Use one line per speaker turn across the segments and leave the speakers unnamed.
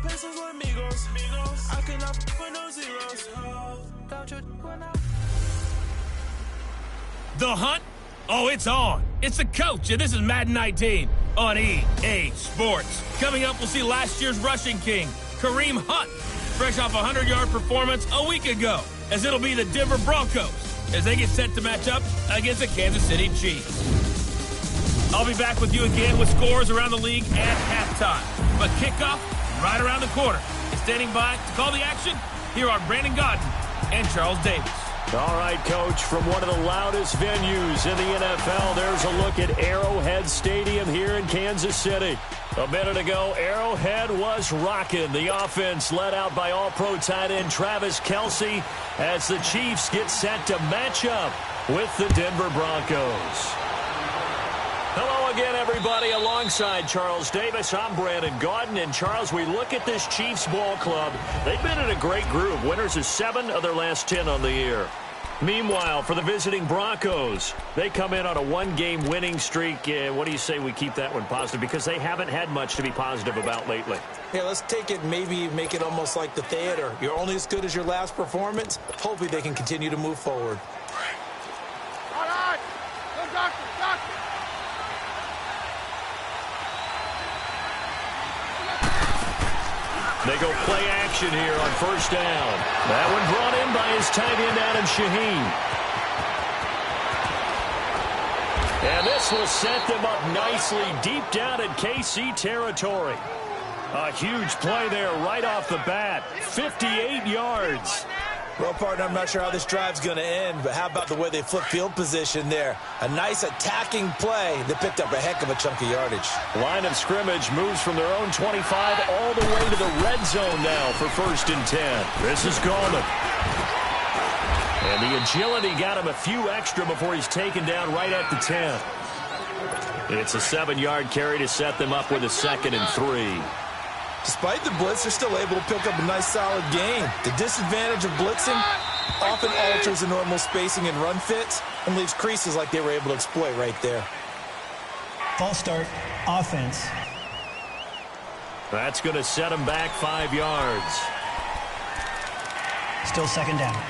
The hunt? Oh, it's on. It's the coach, and this is Madden 19 on EA Sports. Coming up, we'll see last year's rushing king, Kareem Hunt, fresh off a 100-yard performance a week ago, as it'll be the Denver Broncos as they get set to match up against the Kansas City Chiefs. I'll be back with you again with scores around the league at halftime. But kickoff right around the corner. And standing by to call the action, here are Brandon Gaudin and Charles Davis.
All right, Coach, from one of the loudest venues in the NFL, there's a look at Arrowhead Stadium here in Kansas City. A minute ago, Arrowhead was rocking. The offense led out by All-Pro tight end Travis Kelce as the Chiefs get set to match up with the Denver Broncos. Hello again, everybody. Alongside Charles Davis, I'm Brandon Gaudin. And, Charles, we look at this Chiefs ball club. They've been in a great group. Winners of 7 of their last 10 on the year. Meanwhile, for the visiting Broncos, they come in on a 1-game winning streak. What do you say we keep that one positive? Because they haven't had much to be positive about lately.
Yeah, let's take it, maybe make it almost like the theater. You're only as good as your last performance. Hopefully they can continue to move forward.
All right. Go, doctor.
They go play action here on first down. That one brought in by his tight end, Adam Shaheen. And this will set them up nicely deep down in KC territory. A huge play there right off the bat. 58 yards.
Well, partner, I'm not sure how this drive's going to end, but how about the way they flip field position there? A nice attacking play that picked up a heck of a chunk of yardage.
Line of scrimmage moves from their own 25 all the way to the red zone now for 1st and 10. This is Gallman. And the agility got him a few extra before he's taken down right at the 10. It's a 7-yard carry to set them up with a 2nd and 3.
Despite the blitz, they're still able to pick up a nice, solid gain. The disadvantage of blitzing often alters the normal spacing and run fits and leaves creases like they were able to exploit right there.
False start, offense.
That's going to set them back 5 yards.
Still 2nd down.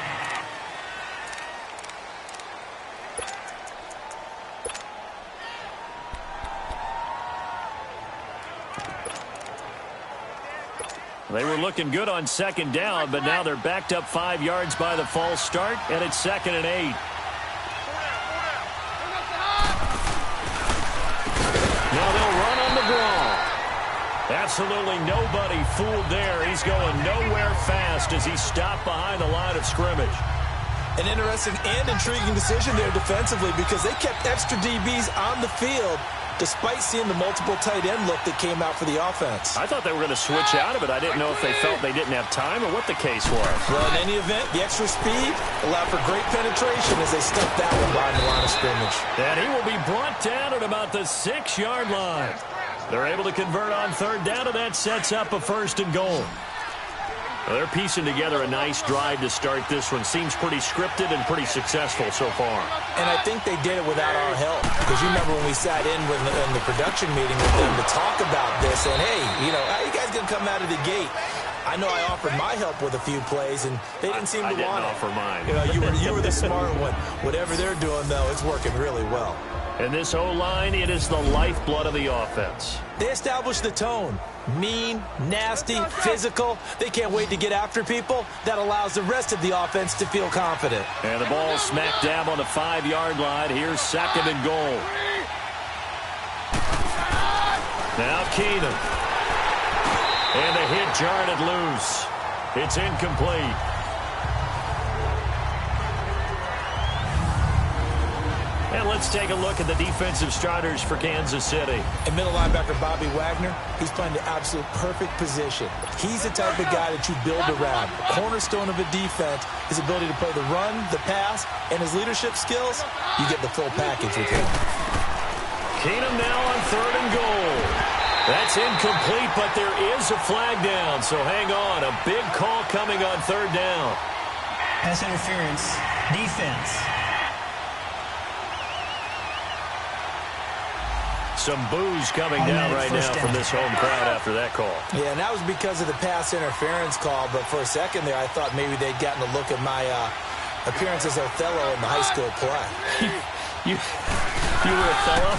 They were looking good on 2nd down, but now they're backed up 5 yards by the false start, and it's 2nd and 8. Now they'll run on the draw. Absolutely nobody fooled there. He's going nowhere fast as he's stopped behind the line of scrimmage.
An interesting and intriguing decision there defensively because they kept extra DBs on the field despite seeing the multiple tight end look that came out for the offense.
I thought they were going to switch out of it. I didn't know if they felt they didn't have time or what the case was.
Well, in any event, the extra speed allowed for great penetration as they stuffed that one behind the line of scrimmage.
And he will be brought down at about the 6-yard line. They're able to convert on 3rd down, and that sets up a 1st and goal. Well, they're piecing together a nice drive to start this one. Seems pretty scripted and pretty successful so far.
And I think they did it without our help. Because you remember when we sat in the production meeting with them to talk about this. And, hey, how you guys going to come out of the gate? I know I offered my help with a few plays, and they didn't seem to want it.
I didn't offer mine.
You were the smart one. Whatever they're doing, though, it's working really well.
And this O-line, it is the lifeblood of the offense.
They established the tone. Mean, nasty, physical. They can't wait to get after people. That allows the rest of the offense to feel confident.
And the ball smack dab on the 5-yard line. Here's 2nd and goal. Now Keenum. And the hit jarred it loose. It's incomplete. And let's take a look at the defensive starters for Kansas City.
And middle linebacker Bobby Wagner, he's playing the absolute perfect position. He's the type of guy that you build around. The cornerstone of a defense, his ability to play the run, the pass, and his leadership skills. You get the full package with him.
Keenum now on 3rd and goal. That's incomplete, but there is a flag down, so hang on. A big call coming on 3rd down.
Pass interference, defense.
some boos coming down right now from this home crowd after that call.
Yeah, and that was because of the pass interference call, but for a second there I thought maybe they'd gotten a look at my appearance as Othello in the high school play.
You were Othello?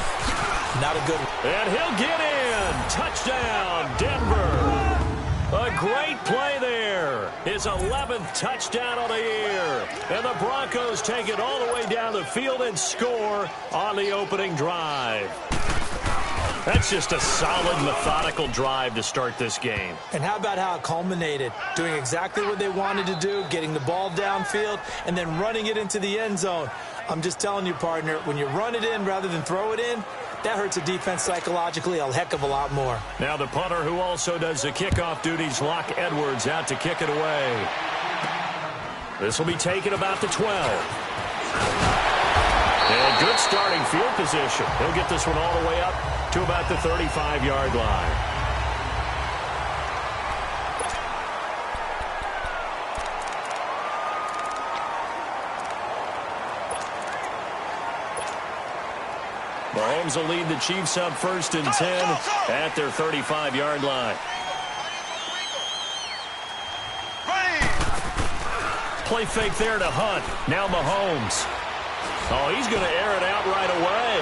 Not a good one.
And he'll get in. Touchdown, Denver. A great play there. His 11th touchdown of the year. And the Broncos take it all the way down the field and score on the opening drive. That's just a solid, methodical drive to start this game.
And how about how it culminated? Doing exactly what they wanted to do, getting the ball downfield, and then running it into the end zone. I'm just telling you, partner, when you run it in rather than throw it in, that hurts a defense psychologically a heck of a lot more.
Now the punter who also does the kickoff duties, Locke Edwards, out to kick it away. This will be taken about the 12. And good starting field position. He'll get this one all the way up to about the 35-yard line. Mahomes will lead the Chiefs up 1st and 10 at their 35-yard line. Play fake there to Hunt. Now Mahomes. Oh, he's going to air it out right away.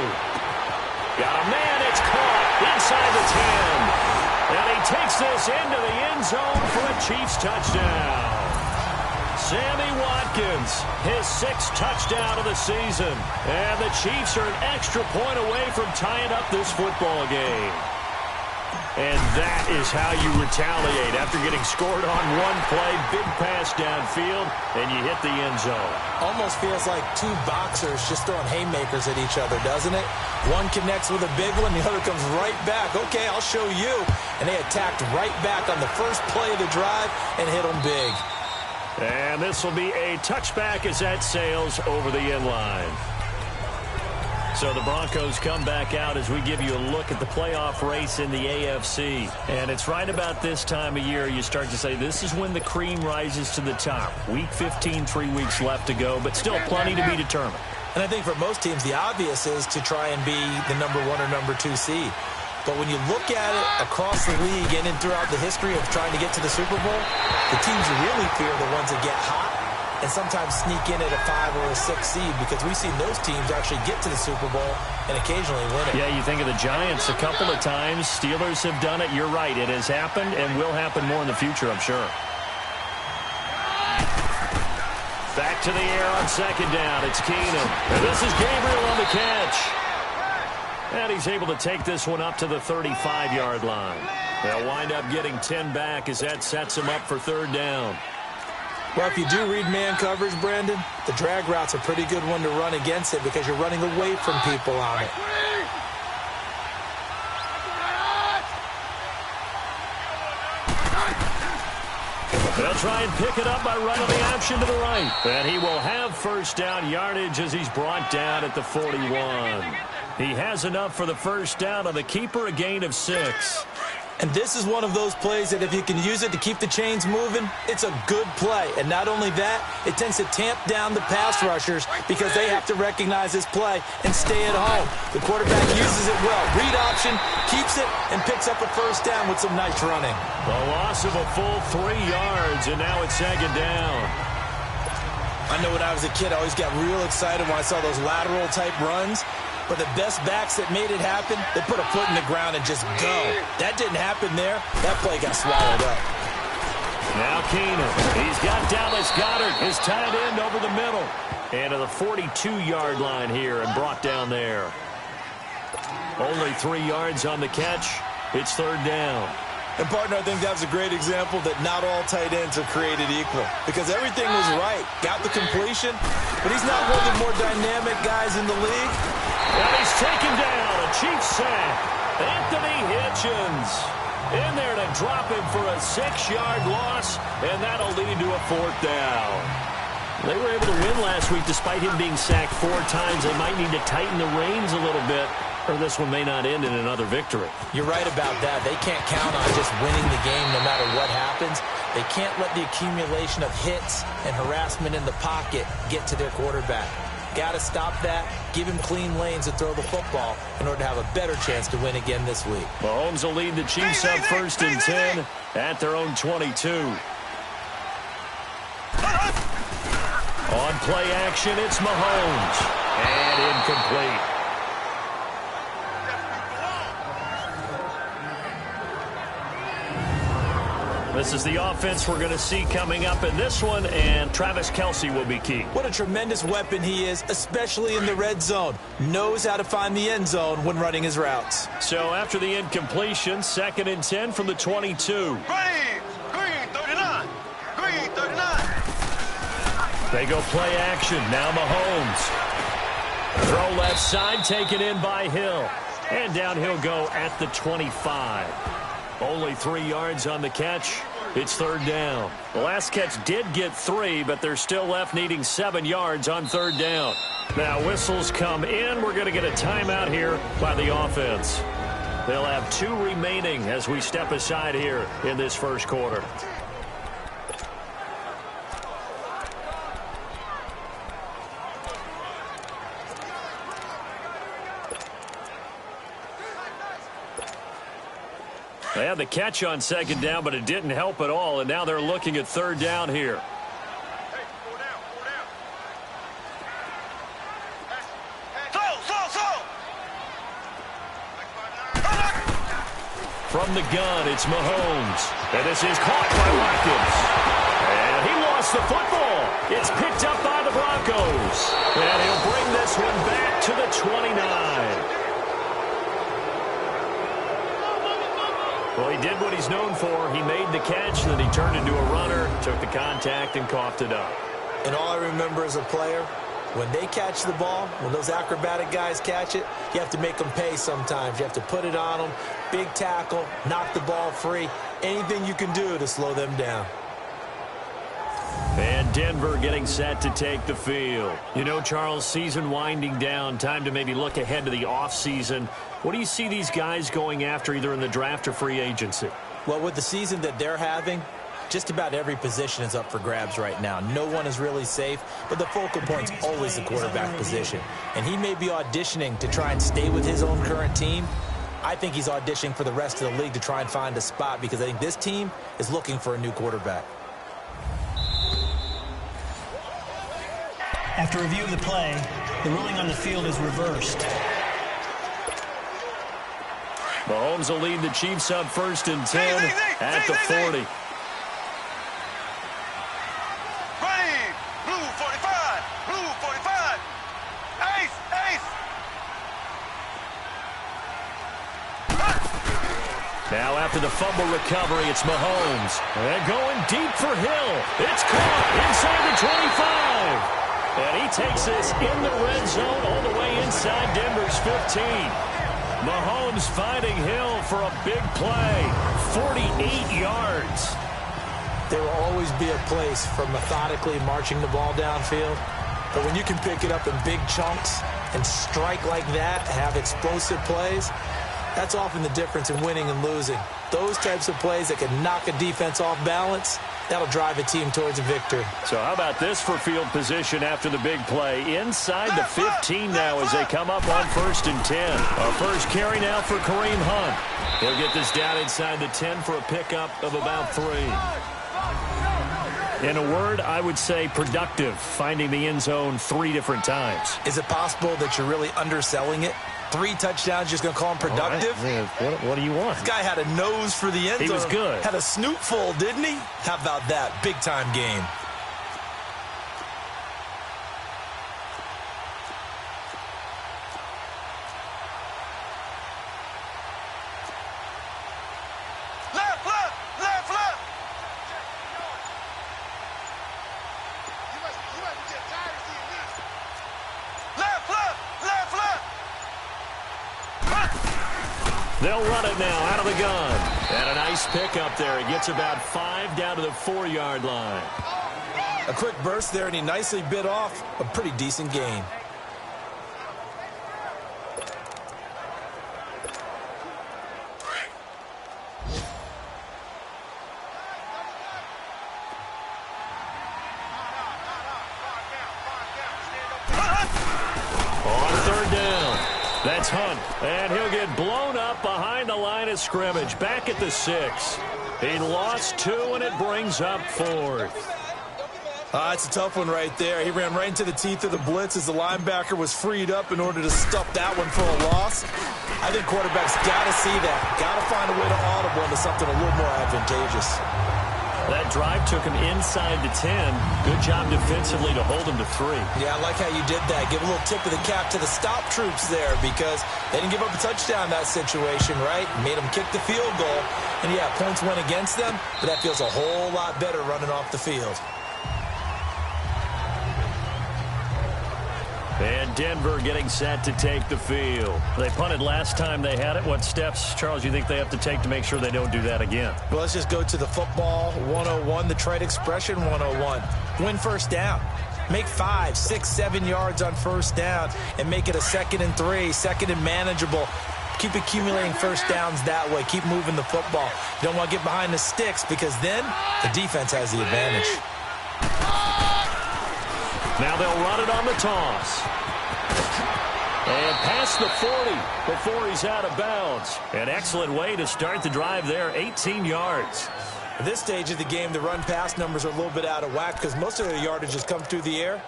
Got a man. It's caught inside the 10. And he takes this into the end zone for a Chiefs touchdown. Sammy Watkins, his 6th touchdown of the season. And the Chiefs are an extra point away from tying up this football game. And that is how you retaliate after getting scored on one play, big pass downfield, and you hit the end zone.
Almost feels like two boxers just throwing haymakers at each other, doesn't it? One connects with a big one, the other comes right back. Okay, I'll show you. And they attacked right back on the first play of the drive and hit them big.
And this will be a touchback as that sails over the end line. So the Broncos come back out as we give you a look at the playoff race in the AFC. And it's right about this time of year you start to say this is when the cream rises to the top. Week 15, 3 weeks left to go, but still plenty to be determined.
And I think for most teams, the obvious is to try and be the number 1 or number 2 seed. But when you look at it across the league and throughout the history of trying to get to the Super Bowl, the teams you really fear are the ones that get hot and sometimes sneak in at a 5 or a 6 seed, because we've seen those teams actually get to the Super Bowl and occasionally win it.
Yeah, you think of the Giants a couple of times. Steelers have done it. You're right. It has happened and will happen more in the future, I'm sure. Back to the air on 2nd down. It's Keenum. And this is Gabriel on the catch. And he's able to take this one up to the 35-yard line. They'll wind up getting 10 back as that sets him up for 3rd down.
Well, if you do read man coverage, Brandon, the drag route's a pretty good one to run against it because you're running away from people on it.
They'll try and pick it up by running the option to the right. And he will have 1st down yardage as he's brought down at the 41. He has enough for the 1st down on the keeper, a gain of 6.
And this is one of those plays that if you can use it to keep the chains moving, it's a good play. And not only that, it tends to tamp down the pass rushers because they have to recognize this play and stay at home. The quarterback uses it well. Read option, keeps it, and picks up a 1st down with some nice running.
A loss of a full 3 yards, and now it's 2nd down.
I know when I was a kid, I always got real excited when I saw those lateral-type runs. But the best backs that made it happen, they put a foot in the ground and just go. That didn't happen there. That play got swallowed up.
Now Keenum. He's got Dallas Goedert, his tight end, over the middle. And to the 42-yard line here and brought down there. Only 3 yards on the catch. It's 3rd down.
And, partner, I think that was a great example that not all tight ends are created equal. Because everything was right. Got the completion, but he's not one of the more dynamic guys in the league.
And he's taken down. A Chiefs sack. Anthony Hitchens in there to drop him for a 6-yard loss, and that'll lead to a 4th down. They were able to win last week despite him being sacked 4 times. They might need to tighten the reins a little bit, or this one may not end in another victory.
You're right about that. They can't count on just winning the game no matter what happens. They can't let the accumulation of hits and harassment in the pocket get to their quarterback. Got to stop that, give him clean lanes to throw the football in order to have a better chance to win again this week.
Mahomes will lead the Chiefs up 1st and 10 at their own 22. On play action, it's Mahomes. And incomplete. This is the offense we're going to see coming up in this one, and Travis Kelce will be key.
What a tremendous weapon he is, especially in the red zone. Knows how to find the end zone when running his routes.
So after the incompletion, 2nd and 10 from the 22.
Green 39. Green 39.
They go play action. Now Mahomes. Throw left side, taken in by Hill. And down he'll go at the 25. Only 3 yards on the catch. It's 3rd down. The last catch did get 3, but they're still left needing 7 yards on 3rd down. Now whistles come in. We're going to get a timeout here by the offense. They'll have 2 remaining as we step aside here in this first quarter. They had the catch on 2nd down, but it didn't help at all, and now they're looking at 3rd down here. From the gun, it's Mahomes. And this is caught by Watkins. And he lost the football. It's picked up by the Broncos. And he'll bring this one back to the 29. Well, he did what he's known for. He made the catch, and then he turned into a runner, took the contact, and coughed it up.
And all I remember as a player, when they catch the ball, when those acrobatic guys catch it, you have to make them pay sometimes. You have to put it on them, big tackle, knock the ball free, anything you can do to slow them down.
And Denver getting set to take the field. You know, Charles, season winding down, time to maybe look ahead to the offseason. What do you see these guys going after either in the draft or free agency?
Well, with the season that they're having, just about every position is up for grabs right now. No one is really safe, but the focal point's always the quarterback position. And he may be auditioning to try and stay with his own current team. I think he's auditioning for the rest of the league to try and find a spot because I think this team is looking for a new quarterback.
After review of the play, the ruling on the field is reversed.
Mahomes will lead the Chiefs up 1st and 10 at the 40.
Green. Blue 45. Blue 45. Ace. Ace.
Now after the fumble recovery, it's Mahomes. And going deep for Hill. It's caught inside the 25. And he takes this in the red zone all the way inside Denver's 15. Mahomes finding Hill for a big play. 48 yards.
There will always be a place for methodically marching the ball downfield. But when you can pick it up in big chunks and strike like that, have explosive plays, that's often the difference in winning and losing. Those types of plays that can knock a defense off balance, that'll drive a team towards a victory.
So how about this for field position after the big play? Inside the 15 now as they come up on 1st and 10. A first carry now for Kareem Hunt. He'll get this down inside the 10 for a pickup of about 3. In a word, I would say productive, finding the end zone 3 different times.
Is it possible that you're really underselling it? 3 touchdowns, just going to call him productive?
What do you want?
This guy had a nose for the end zone.
He was good.
Had a snoot full, didn't he? How about that? Big-time game.
Left, left, left, left. You must be getting tired of seeing this. Left, left, left, left.
They'll run it now out of the gun. And a nice pickup there. He gets about 5 down to the 4-yard line.
A quick burst there, and he nicely bit off a pretty decent gain.
That's Hunt, and he'll get blown up behind the line of scrimmage, back at the 6. He lost 2, and it brings up 4th.
It's a tough one right there. He ran right into the teeth of the blitz as the linebacker was freed up in order to stuff that one for a loss. I think quarterbacks got to see that. Got to find a way to audible into something a little more advantageous.
That drive took him inside the 10. Good job defensively to hold him to 3.
Yeah, I like how you did that. Give a little tip of the cap to the stop troops there because they didn't give up a touchdown in that situation, right? Made them kick the field goal. And, yeah, points went against them, but that feels a whole lot better running off the field.
And Denver getting set to take the field. They punted last time they had it. What steps, Charles, you think they have to take to make sure they don't do that again?
Well, let's just go to the football 101, the trade expression 101. Win first down. Make 5, 6, 7 yards on first down and make it a 2nd and 3, 2nd and manageable. Keep accumulating first downs that way. Keep moving the football. You don't want to get behind the sticks because then the defense has the advantage.
Now they'll run it on the toss. And past the 40 before he's out of bounds. An excellent way to start the drive there, 18 yards.
At this stage of the game, the run-pass numbers are a little bit out of whack because most of their yardage has come through the air.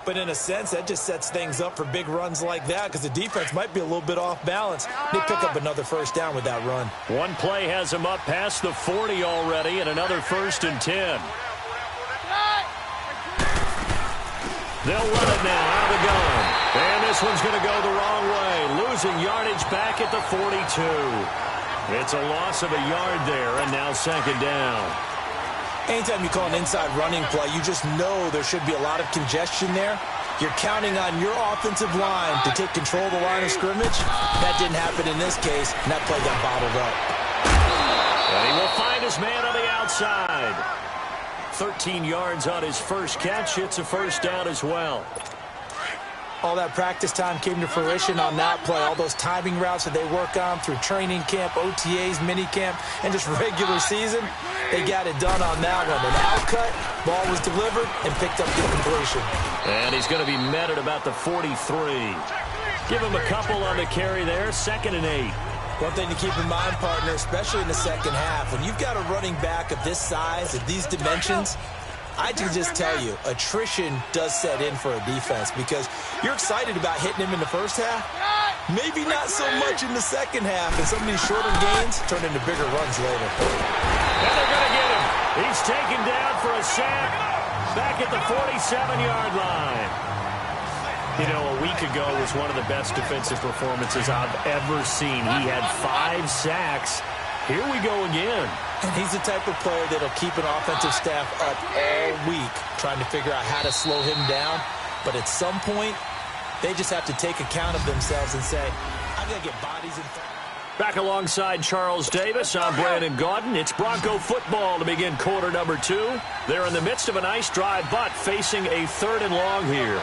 But in a sense, that just sets things up for big runs like that because the defense might be a little bit off balance. They pick up another first down with that run.
One play has him up past the 40 already and another 1st and 10. They'll run it now out of the gun. And this one's going to go the wrong way. Losing yardage back at the 42. It's a loss of a yard there, and now 2nd down.
Anytime you call an inside running play, you just know there should be a lot of congestion there. You're counting on your offensive line to take control of the line of scrimmage. That didn't happen in this case, and that play got bottled up.
And he will find his man on the outside. 13 yards on his first catch. It's a first down as well.
All that practice time came to fruition on that play. All those timing routes that they work on through training camp, OTAs, minicamp, and just regular season, they got it done on that one. An out cut, ball was delivered, and picked up the completion.
And he's going to be met at about the 43. Give him a couple on the carry there, 2nd and 8.
One thing to keep in mind, partner, especially in the second half, when you've got a running back of this size, of these dimensions, I can just tell you, attrition does set in for a defense because you're excited about hitting him in the first half. Maybe not so much in the second half, and some of these shorter gains turn into bigger runs later.
And they're going to get him. He's taken down for a sack back at the 47-yard line. You know, a week ago was one of the best defensive performances I've ever seen. He had 5 sacks. Here we go again.
And he's the type of player that'll keep an offensive staff up all week trying to figure out how to slow him down. But at some point, they just have to take account of themselves and say, I got to get bodies in front.
Back alongside Charles Davis, I'm Brandon Gaudin. It's Bronco football to begin quarter number 2. They're in the midst of a nice drive, but facing a 3rd and long here.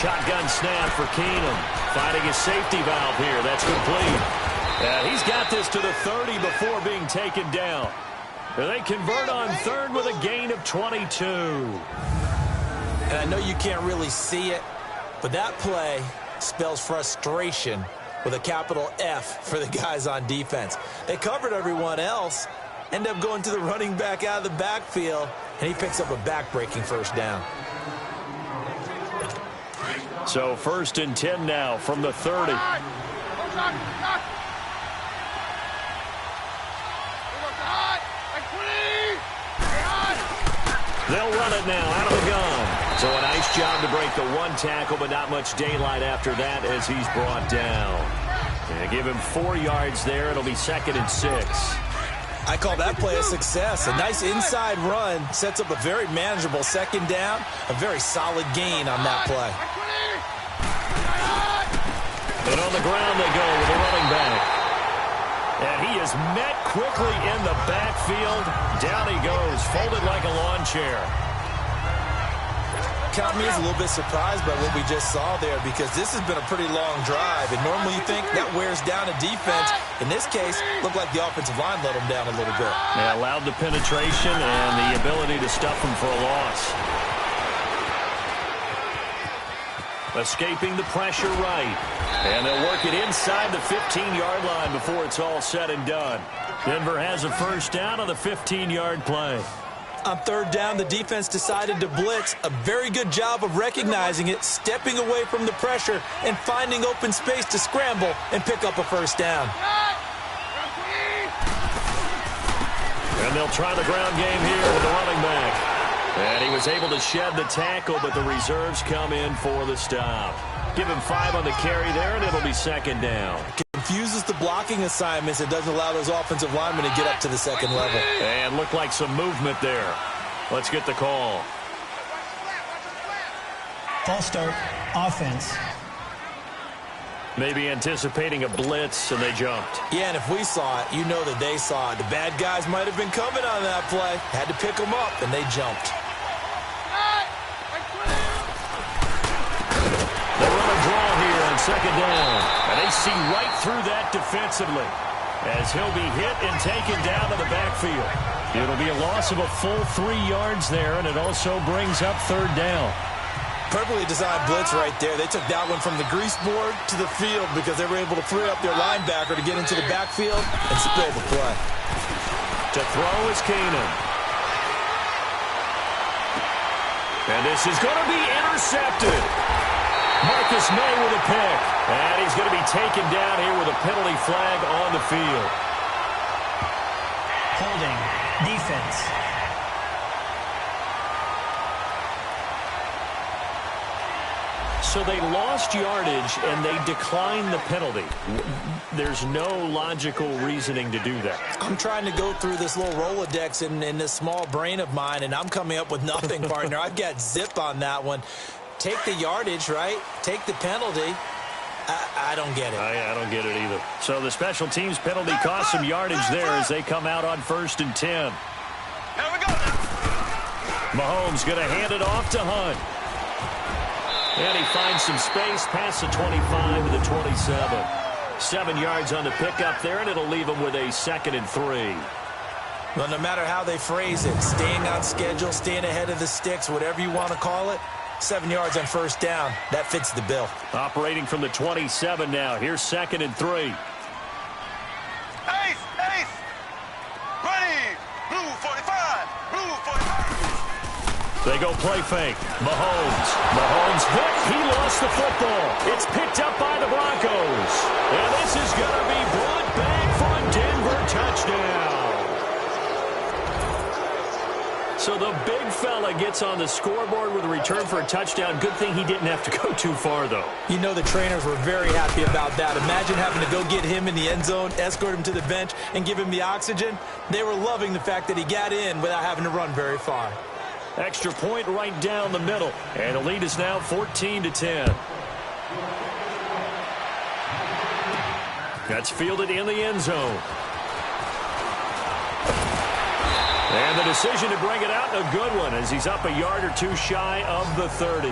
Shotgun snap for Keenum. Finding his safety valve here. That's complete. He's got this to the 30 before being taken down. They convert on 3rd with a gain of 22.
And I know you can't really see it, but that play spells frustration with a capital F for the guys on defense. They covered everyone else, end up going to the running back out of the backfield, and he picks up a back-breaking first down.
So 1st and 10 now from the 30. They'll run it now out of the gun. So a nice job to break the 1 tackle, but not much daylight after that as he's brought down. And give him 4 yards there. It'll be 2nd and 6.
I call that play a success. A nice inside run sets up a very manageable 2nd down. A very solid gain on that play.
And on the ground they go with a running back. And he is met quickly in the backfield. Down he goes, folded like a lawn chair.
Count me as a little bit surprised by what we just saw there because this has been a pretty long drive. And normally you think that wears down a defense. In this case, looked like the offensive line let them down a little bit.
They allowed the penetration and the ability to stuff them for a loss. escaping the pressure right. And they'll work it inside the 15-yard line before it's all said and done. Denver has a first down on the 15-yard play.
On third down, the defense decided to blitz. A very good job of recognizing it, stepping away from the pressure, and finding open space to scramble and pick up a first down.
And they'll try the ground game here with the running back. And he was able to shed the tackle, but the reserves come in for the stop. Give him 5 on the carry there, and it'll be second down.
Confuses the blocking assignments. It doesn't allow those offensive linemen to get up to the second level.
And looked like some movement there. Let's get the call.
False start, offense.
Maybe anticipating a blitz, and they jumped.
Yeah, and if we saw it, you know that they saw it. The bad guys might have been coming on that play. Had to pick them up, and they jumped.
They run a draw here on second down. And they see right through that defensively as he'll be hit and taken down to the backfield. It'll be a loss of a full 3 yards there, and it also brings up third down.
Perfectly designed blitz right there. They took that one from the grease board to the field because they were able to free up their linebacker to get into the backfield and spill the play.
To throw is Keenan. And this is going to be intercepted. Marcus May with a pick. And he's going to be taken down here with a penalty flag on the field.
Holding. Defense.
So they lost yardage, and they declined the penalty. There's no logical reasoning to do that.
I'm trying to go through this little Rolodex in this small brain of mine, and I'm coming up with nothing, partner. I've got zip on that one. Take the yardage, right? Take the penalty. I don't get it.
I don't get it either. So the special teams penalty cost some yardage there as they come out on 1st and 10.
Here we go.
Mahomes going to hand it off to Hunt. And he finds some space past the 25 to the 27. 7 yards on the pickup there, and it'll leave him with a 2nd and 3.
Well, no matter how they phrase it, staying on schedule, staying ahead of the sticks, whatever you want to call it, 7 yards on first down, that fits the bill.
Operating from the 27 now. Here's 2nd and 3.
Ace, ace. Ready. Blue 45. Blue 45.
They go play fake. Mahomes hit. He lost the football. It's picked up by the Broncos. And this is going to be brought back for a Denver touchdown. So the big fella gets on the scoreboard with a return for a touchdown. Good thing he didn't have to go too far, though.
You know the trainers were very happy about that. Imagine having to go get him in the end zone, escort him to the bench, and give him the oxygen. They were loving the fact that he got in without having to run very far.
Extra point right down the middle. And the lead is now 14-10. That's fielded in the end zone. And the decision to bring it out, a good one, as he's up a yard or two shy of the 30.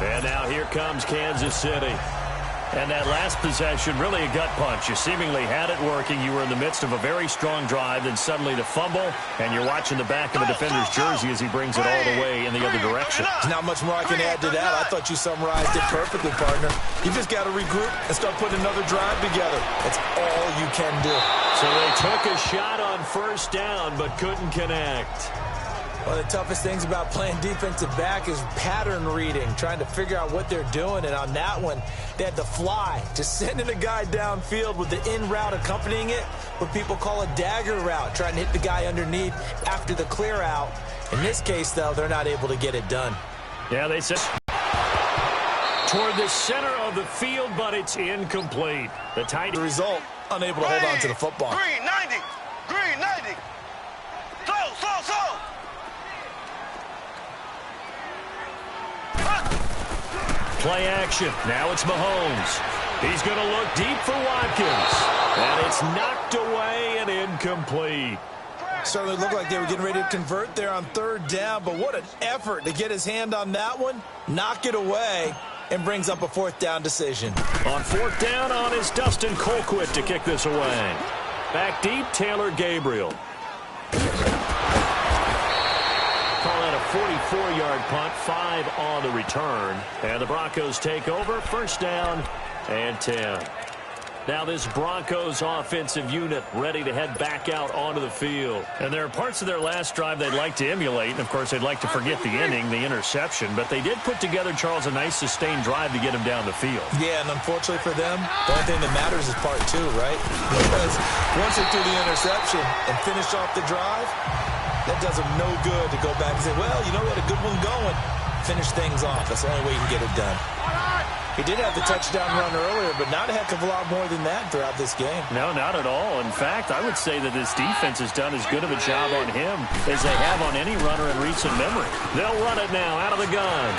And now here comes Kansas City. And that last possession, really a gut punch. You seemingly had it working. You were in the midst of a very strong drive, then suddenly the fumble, and you're watching the back of a defender's jersey as he brings it all the way in the other direction.
There's not much more I can add to that. I thought you summarized it perfectly, partner. You just got to regroup and start putting another drive together. That's all you can do.
So they took a shot on first down, but couldn't connect.
One of the toughest things about playing defensive back is pattern reading, trying to figure out what they're doing. And on that one, they had to fly, just sending a guy downfield with the in route accompanying it, what people call a dagger route, trying to hit the guy underneath after the clear out. In this case, though, they're not able to get it done.
Yeah, they said toward the center of the field, but it's incomplete. The tight
result, unable to hold on to the football.
Green 90. Green 90. Slow.
Play action. Now it's Mahomes. He's going to look deep for Watkins. And it's knocked away and incomplete.
Certainly looked like they were getting ready to convert there on third down, but what an effort to get his hand on that one, knock it away, and brings up a fourth down decision.
On fourth down on is Dustin Colquitt to kick this away. Back deep, Taylor Gabriel. Call that a 44-yard punt, 5 on the return. And the Broncos take over, first down and 10. Now this Broncos offensive unit ready to head back out onto the field. And there are parts of their last drive they'd like to emulate. And, of course, they'd like to forget the ending, the interception. But they did put together, Charles, a nice sustained drive to get him down the field.
Yeah, and unfortunately for them, the only thing that matters is part 2, right? Because once they threw the interception and finished off the drive, that does them no good to go back and say, well, you know what, a good one going. Finish things off. That's the only way you can get it done. He did have the touchdown run earlier, but not a heck of a lot more than that throughout this game.
No, not at all. In fact, I would say that this defense has done as good of a job on him as they have on any runner in recent memory. They'll run it now out of the gun.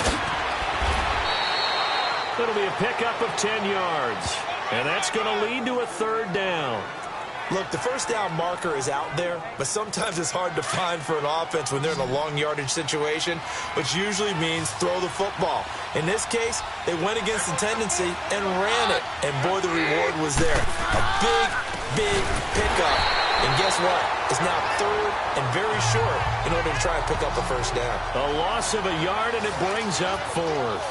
It'll be a pickup of 10 yards, and that's going to lead to a third down.
Look, the first down marker is out there, but sometimes it's hard to find for an offense when they're in a long yardage situation, which usually means throw the football. In this case, they went against the tendency and ran it, and boy, the reward was there. A big, big pickup, and guess what? It's now third and very short in order to try and pick up a first down.
A loss of a yard, and it brings up fourth.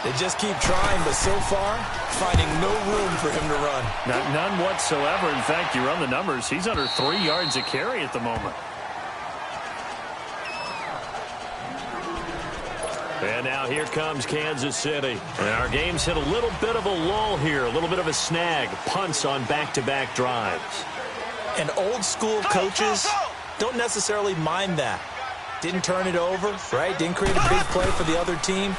They just keep trying, but so far, finding no room for him to run.
None whatsoever. In fact, you run the numbers, he's under 3 yards a carry at the moment. And now here comes Kansas City. And our game's hit a little bit of a lull here, a little bit of a snag. Punts on back-to-back drives.
And old-school coaches don't necessarily mind that. Didn't turn it over, right? Didn't create a big play for the other team.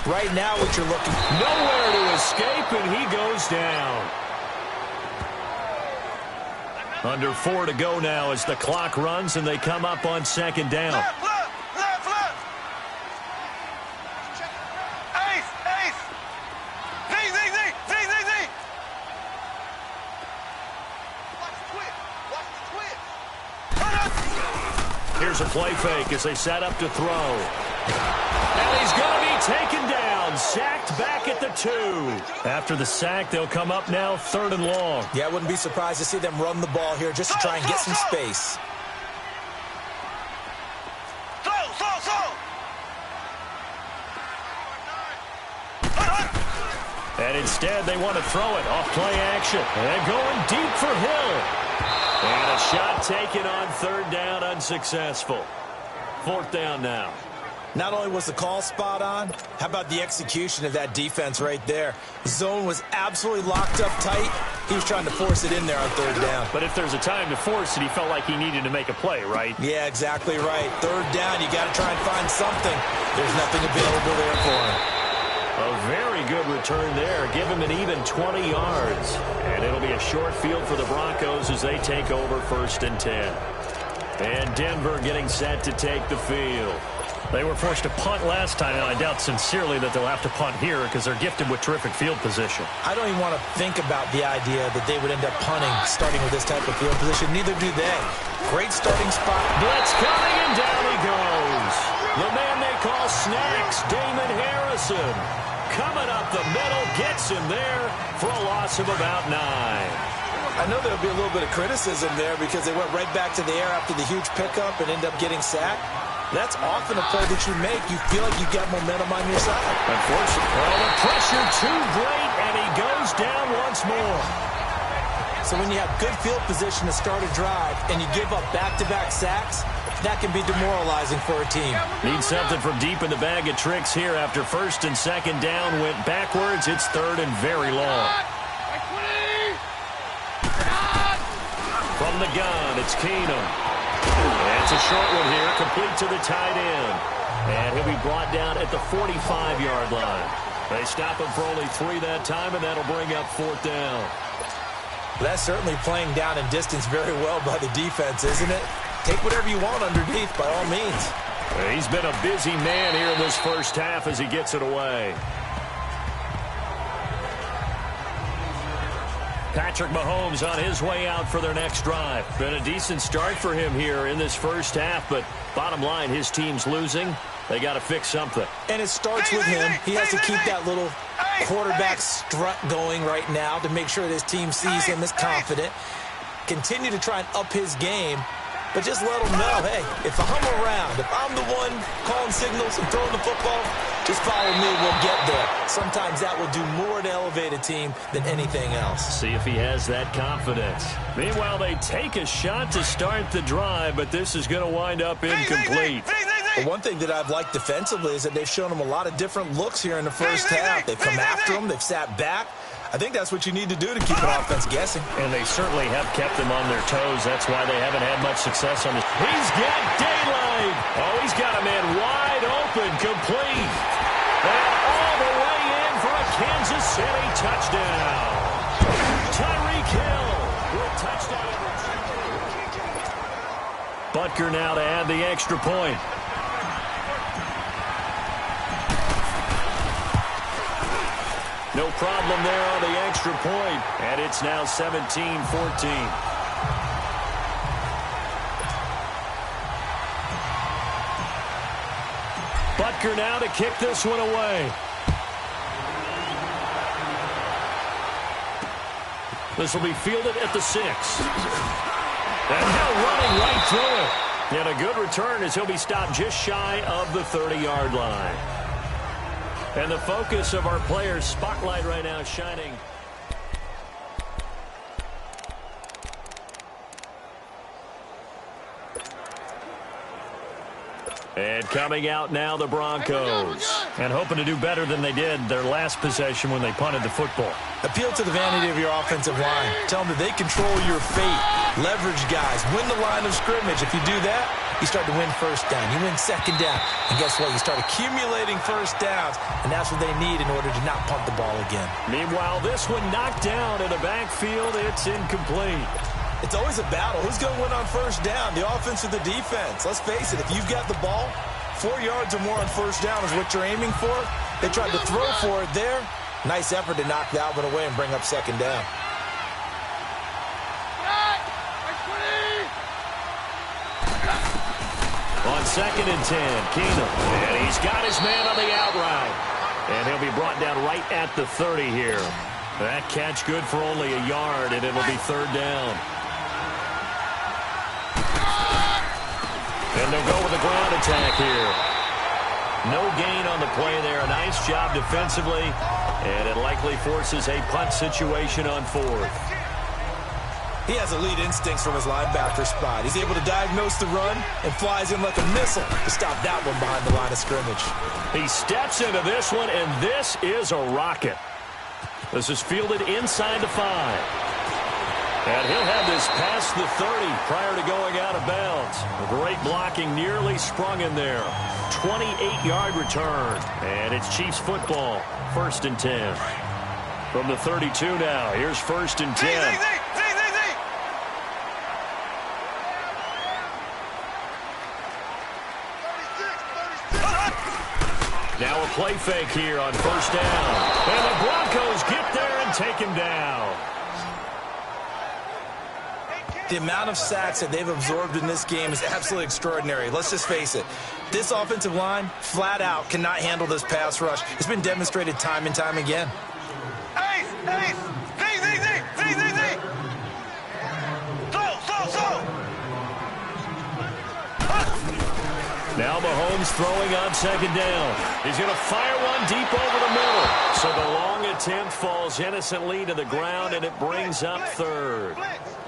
Right now, what you're looking...
Nowhere to escape, and he goes down. Under 4 to go now as the clock runs, and they come up on second down.
Left. Ace. Z. Watch the twist.
Here's a play fake as they set up to throw. And he's going to be taken down, sacked back at the 2. After the sack, they'll come up now 3rd and long.
Yeah, I wouldn't be surprised to see them run the ball here just to try and get some space.
And instead, they want to throw it off play action. And going deep for Hill. And a shot taken on 3rd down, unsuccessful. 4th down now.
Not only was the call spot on, how about the execution of that defense right there? Zone was absolutely locked up tight. He was trying to force it in there on 3rd down.
But if there's a time to force it, he felt like he needed to make a play, right?
Yeah, exactly right. 3rd down, you got to try and find something. There's nothing available there for him.
A very good return there. Give him an even 20 yards. And it'll be a short field for the Broncos as they take over 1st and 10. And Denver getting set to take the field. They were forced to punt last time, and I doubt sincerely that they'll have to punt here because they're gifted with terrific field position.
I don't even want to think about the idea that they would end up punting starting with this type of field position. Neither do they. Great starting spot.
Blitz coming, and down he goes. The man they call Snacks, Damon Harrison. Coming up the middle, gets him there for a loss of about 9.
I know there'll be a little bit of criticism there because they went right back to the air after the huge pickup and end up getting sacked. That's often a play that you make. You feel like you've got momentum on your side.
Unfortunately, well, the pressure too great, and he goes down once more.
So when you have good field position to start a drive and you give up back-to-back sacks, that can be demoralizing for a team.
Need something from deep in the bag of tricks here after 1st and 2nd down went backwards. It's 3rd and very long. From the gun, it's Keenum. And it's a short one here, complete to the tight end. And he'll be brought down at the 45-yard line. They stop him for only 3 that time, and that'll bring up 4th down.
That's certainly playing down in distance very well by the defense, isn't it? Take whatever you want underneath, by all means.
He's been a busy man here in this first half as he gets it away. Patrick Mahomes on his way out for their next drive. Been a decent start for him here in this first half, but bottom line, his team's losing. They got to fix something.
And it starts with him. He has to keep that little quarterback strut going right now to make sure that his team sees him as confident. Continue to try and up his game. but just let them know, hey, if I'm around, if I'm the one calling signals and throwing the football, just follow me, we'll get there. Sometimes that will do more to elevate a team than anything else.
See if he has that confidence. Meanwhile, they take a shot to start the drive, but this is going to wind up incomplete.
But one thing that I've liked defensively is that they've shown them a lot of different looks here in the first half. They've come after them. They've sat back. I think that's what you need to do to keep an offense guessing.
And they certainly have kept them on their toes. That's why they haven't had much success on this. He's got daylight. Oh, he's got a man wide open, complete. And all the way in for a Kansas City touchdown. Tyreek Hill with touchdown. Butker now to add the extra point. No problem there on the extra point. And it's now 17-14. Butker now to kick this one away. This will be fielded at the 6. And Hill running right through it. And a good return as he'll be stopped just shy of the 30-yard line. And the focus of our players' spotlight right now shining. And coming out now, the Broncos. And hoping to do better than they did their last possession when they punted the football.
Appeal to the vanity of your offensive line. Tell them that they control your fate. Leverage guys. Win the line of scrimmage. If you do that, you start to win first down. You win second down. And guess what? You start accumulating first downs. And that's what they need in order to not punt the ball again.
Meanwhile, this one knocked down in the backfield. It's incomplete.
It's always a battle. Who's going to win on first down, the offense or the defense? Let's face it, if you've got the ball, 4 yards or more on first down is what you're aiming for. They tried to throw for it there. Nice effort to knock that one away and bring up second down.
On 2nd and 10, Keenum. And he's got his man on the outright. And he'll be brought down right at the 30 here. That catch good for only a yard, and it'll be 3rd down. And they'll go with a ground attack here. No gain on the play there. A nice job defensively. And it likely forces a punt situation on 4th.
He has elite instincts from his linebacker spot. He's able to diagnose the run and flies in like a missile to stop that one behind the line of scrimmage.
He steps into this one, and this is a rocket. This is fielded inside the 5. And he'll have this past the 30 prior to going out of bounds. Great blocking, nearly sprung in there. 28-yard return. And it's Chiefs football. 1st and 10. From the 32 now. Here's 1st and 10. Now a play fake here on 1st down. And the Broncos get there and take him down.
The amount of sacks that they've absorbed in this game is absolutely extraordinary. Let's just face it. This offensive line, flat out, cannot handle this pass rush. It's been demonstrated time and time again.
Now Mahomes throwing on 2nd down. He's going to fire one deep over the middle. So the long attempt falls innocently to the ground, and it brings up 3rd.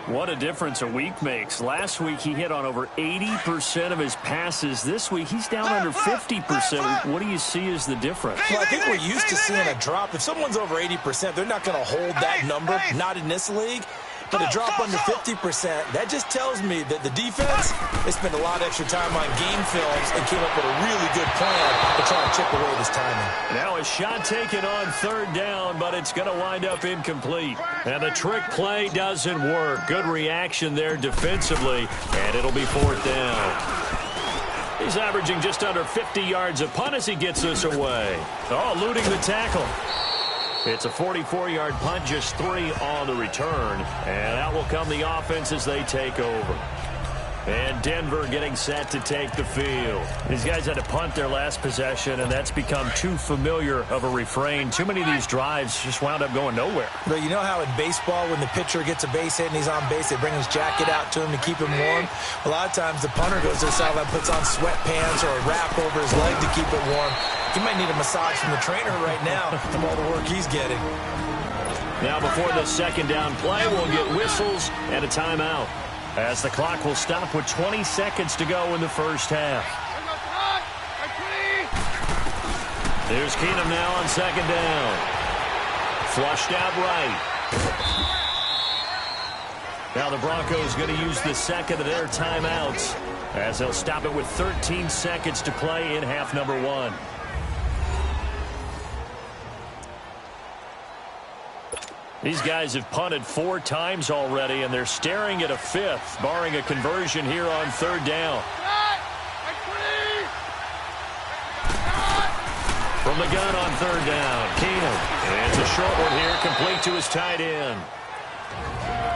What a difference a week makes. Last week he hit on over 80% of his passes. This week he's down under 50%. What do you see as the difference?
Well, I think we're used to seeing a drop. If someone's over 80%, they're not going to hold that number, not in this league. But a drop under 50%, that just tells me that the defense, they spent a lot of extra time on game films and came up with a really good plan to try and chip away this timing.
Now a shot taken on 3rd down, but it's going to wind up incomplete. And the trick play doesn't work. Good reaction there defensively, and it'll be 4th down. He's averaging just under 50 yards a punt as he gets this away. Oh, eluding the tackle. It's a 44-yard punt, just 3 on the return. And out will come the offense as they take over. And Denver getting set to take the field. These guys had to punt their last possession, and that's become too familiar of a refrain. Too many of these drives just wound up going nowhere.
But you know how in baseball, when the pitcher gets a base hit and he's on base, they bring his jacket out to him to keep him warm? A lot of times the punter goes to the sideline, puts on sweatpants or a wrap over his leg to keep it warm. He might need a massage from the trainer right now from all the work he's getting.
Now before the second down play, we'll get whistles and a timeout, as the clock will stop with 20 seconds to go in the first half. Here's Keenum now on second down. Flushed out right. Now the Broncos going to use the second of their timeouts, as they'll stop it with 13 seconds to play in half number 1. These guys have punted 4 times already, and they're staring at a 5th, barring a conversion here on third down. From the gun on third down, Keenum. And it's a short one here, complete to his tight end.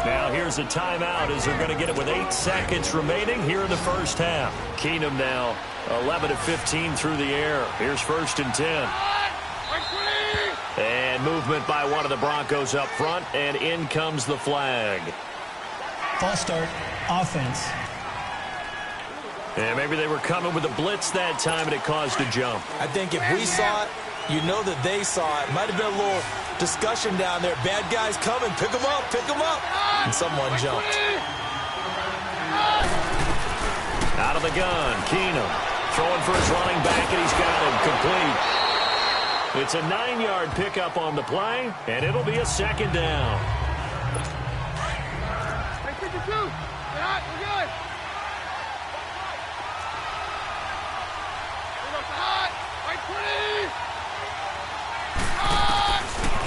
Now here's a timeout, as they're going to get it with 8 seconds remaining here in the first half. Keenum now 11 of 15 through the air. Here's 1st and 10. And movement by one of the Broncos up front, and in comes the flag.
False start, offense.
And maybe they were coming with a blitz that time, and it caused a jump.
I think if we saw it, you know that they saw it. Might have been a little discussion down there. Bad guys coming. Pick them up. Pick them up. And someone jumped.
Out of the gun, Keenum. Throwing for his running back, and he's got him complete. It's a 9-yard pickup on the play, and it'll be a second down.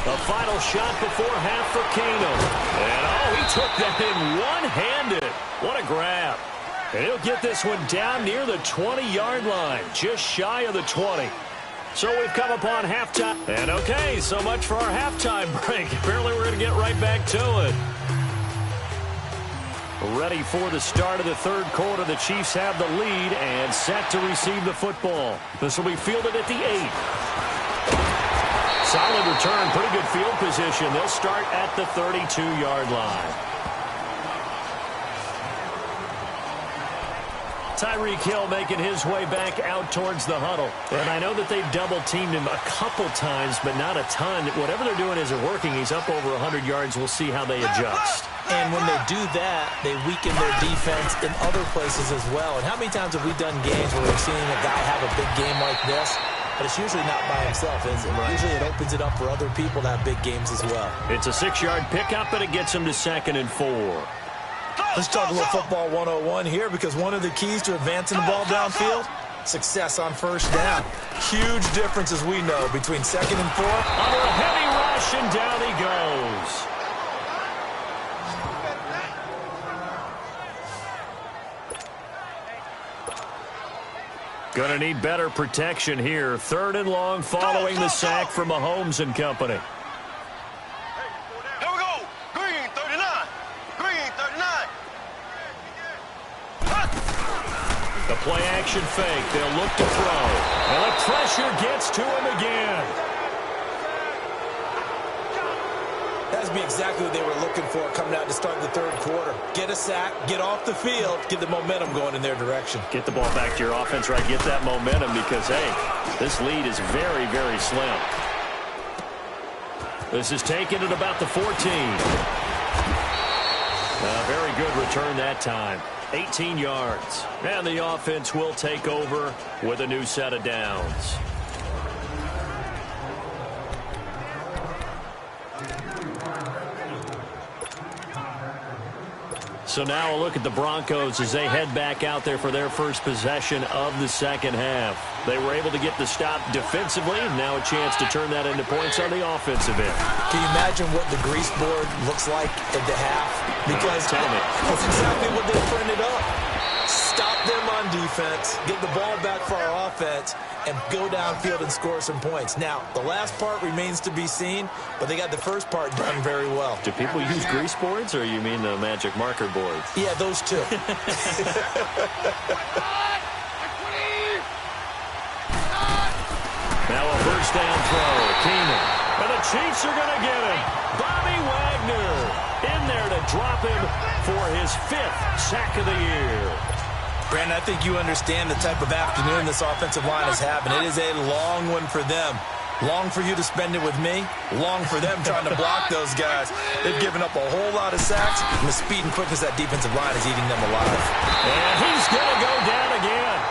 The final shot before half for Keenum. And, oh, he took that in one-handed. What a grab. And he'll get this one down near the 20-yard line, just shy of the 20. So we've come upon halftime. And, okay, so much for our halftime break. Apparently we're going to get right back to it. Ready for the start of the third quarter. The Chiefs have the lead and set to receive the football. This will be fielded at the 8. Solid return, pretty good field position. They'll start at the 32-yard line. Tyreek Hill making his way back out towards the huddle. And I know that they've double-teamed him a couple times, but not a ton. Whatever they're doing isn't working. He's up over 100 yards. We'll see how they adjust.
And when they do that, they weaken their defense in other places as well. And how many times have we done games where we've seen a guy have a big game like this? But it's usually not by himself, is it? Right. Usually it opens it up for other people to have big games as well.
It's a 6-yard pickup, and it gets him to 2nd and 4.
Let's talk a little football 101 here, because one of the keys to advancing the ball downfield, success on first down. Huge difference, as we know, between 2nd and 4.
Under a heavy rush, and down he goes. Going to need better protection here. 3rd and long following the sack from Mahomes and company.
Here we go. Green 39. Green 39.
The play action fake. They'll look to throw. And the pressure gets to him again.
That would be exactly what they were looking for coming out to start the third quarter. Get a sack, get off the field, get the momentum going in their direction.
Get the ball back to your offense, right? Get that momentum, because, hey, this lead is very, very slim. This is taken at about the 14. Very good return that time. 18 yards. And the offense will take over with a new set of downs. So now a look at the Broncos as they head back out there for their first possession of the second half. They were able to get the stop defensively, and now a chance to turn that into points on the offensive end.
Can you imagine what the grease board looks like at the half? Because
tell me.
that's exactly what they printed up. stop them on defense, get the ball back for our offense, and go downfield and score some points. Now, the last part remains to be seen, but they got the first part done very well.
Do people use grease boards, or you mean the magic marker boards?
Yeah, those two.
Now a first down throw. Keenan. And the Chiefs are going to get him. Bobby Wagner in there to drop him for his 5th sack of the year.
Brandon, I think you understand the type of afternoon this offensive line is having. It is a long one for them. Long for you to spend it with me. Long for them trying to block those guys. They've given up a whole lot of sacks, and the speed and quickness of that defensive line is eating them alive.
And he's going to go down again.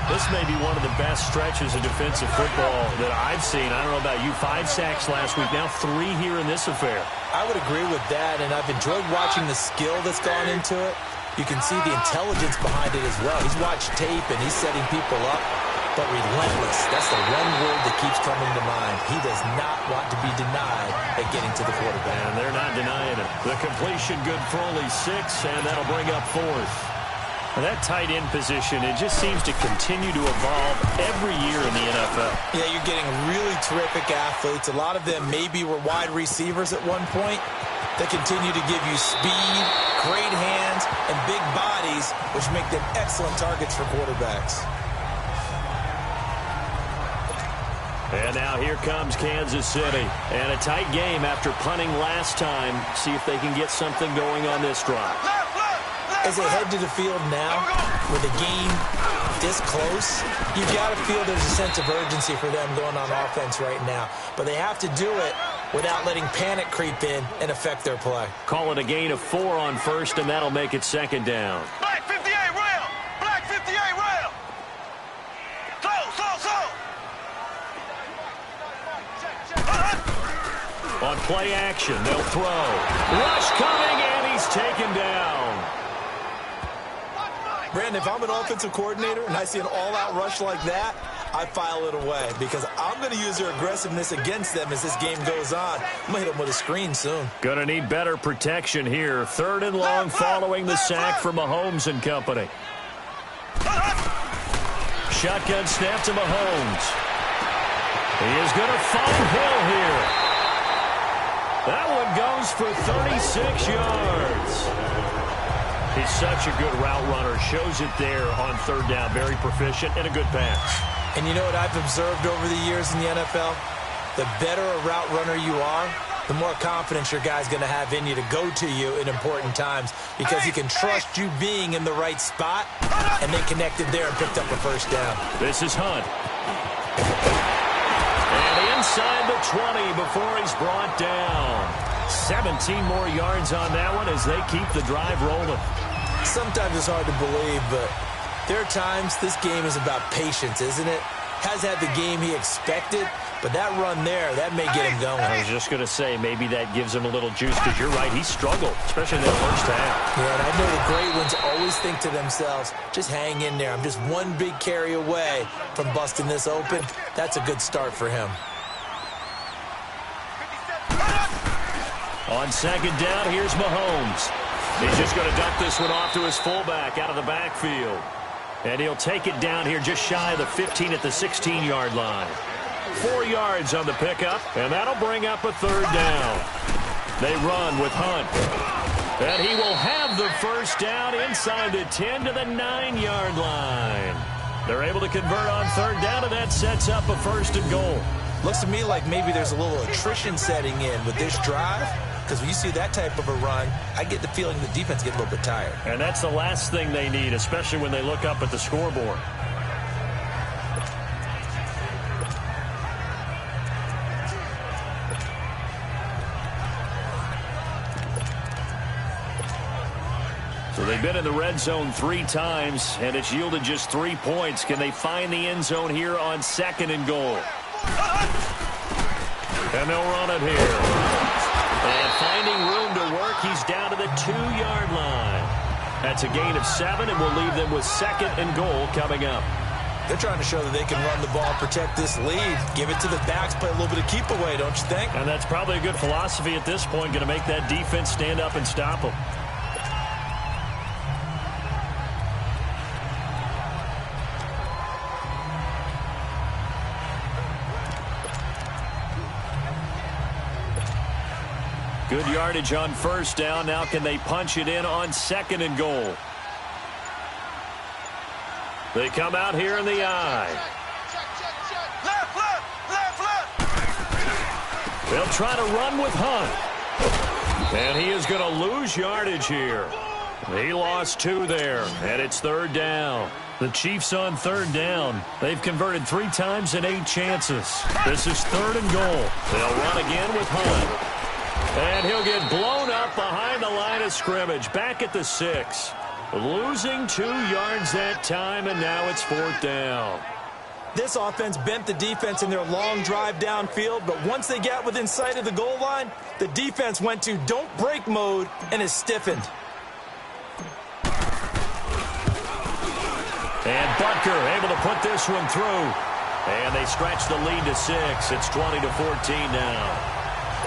This may be one of the best stretches of defensive football that I've seen. I don't know about you. 5 sacks last week. Now 3 here in this affair.
I would agree with that, and I've enjoyed watching the skill that's gone into it. You can see the intelligence behind it as well. He's watched tape, and he's setting people up, but relentless. That's the one word that keeps coming to mind. He does not want to be denied at getting to the quarterback.
And they're not denying it. The completion good for only 6, and that'll bring up 4th. That tight end position, it just seems to continue to evolve every year in the NFL.
Yeah, you're getting really terrific athletes. A lot of them maybe were wide receivers at one point. They continue to give you speed, great hands, and big bodies, which make them excellent targets for quarterbacks.
And now here comes Kansas City. And a tight game after punting last time. See if they can get something going on this drive.
As they head to the field now, with the game this close, you've got to feel there's a sense of urgency for them going on offense right now. But they have to do it without letting panic creep in and affect their play.
Call it a gain of 4 on first, and that'll make it 2nd down.
Black 58 rail! Black 58 rail! Slow!
On play action, they'll throw. Rush coming, and he's taken down.
Brandon, if I'm an offensive coordinator and I see an all-out rush like that, I file it away because I'm going to use their aggressiveness against them as this game goes on. I'm going to hit them with a screen soon.
Going to need better protection here. 3rd and long following the sack from Mahomes and company. Shotgun snap to Mahomes. He is going to find Hill here. That one goes for 36 yards. He's such a good route runner. Shows it there on 3rd down. Very proficient and a good pass.
And you know what I've observed over the years in the NFL? The better a route runner you are, the more confidence your guy's going to have in you to go to you in important times because he can trust you being in the right spot, and they connected there and picked up a first down.
This is Hunt. And inside the 20 before he's brought down. 17 more yards on that one as they keep the drive rolling.
Sometimes it's hard to believe, but there are times this game is about patience, isn't it? Has had the game he expected, but that run there, that may get him going.
I was just going to say, maybe that gives him a little juice, because you're right, he struggled, especially in that first half.
Yeah, and I know the great ones always think to themselves, just hang in there. I'm just one big carry away from busting this open. That's a good start for him.
On 2nd down, here's Mahomes. He's just going to dump this one off to his fullback out of the backfield. And he'll take it down here just shy of the 15 at the 16-yard line. 4 yards on the pickup, and that'll bring up a 3rd down. They run with Hunt. And he will have the first down inside the 10 to the 9-yard line. They're able to convert on 3rd down, and that sets up a 1st and goal.
Looks to me like maybe there's a little attrition setting in with this drive. Because when you see that type of a run, I get the feeling the defense gets a little bit tired.
And that's the last thing they need, especially when they look up at the scoreboard. So they've been in the red zone 3 times, and it's yielded just 3 points. Can they find the end zone here on 2nd and goal? And they'll run it here. And finding room to work, he's down to the 2-yard line. That's a gain of 7, and we'll leave them with 2nd and goal coming up.
They're trying to show that they can run the ball, protect this lead, give it to the backs, play a little bit of keep away, don't you think?
And that's probably a good philosophy at this point, going to make that defense stand up and stop them. Good yardage on first down. Now can they punch it in on 2nd and goal? They come out here in the eye.
Left, left, left, left.
They'll try to run with Hunt. And he is going to lose yardage here. He lost 2 there, and it's 3rd down. The Chiefs on 3rd down. They've converted 3 times in 8 chances. This is 3rd and goal. They'll run again with Hunt. And he'll get blown up behind the line of scrimmage. Back at the 6. Losing 2 yards that time, and now it's 4th down.
This offense bent the defense in their long drive downfield, but once they got within sight of the goal line, the defense went to don't break mode and is stiffened.
And Butker able to put this one through. And they stretch the lead to 6. It's 20-14 now.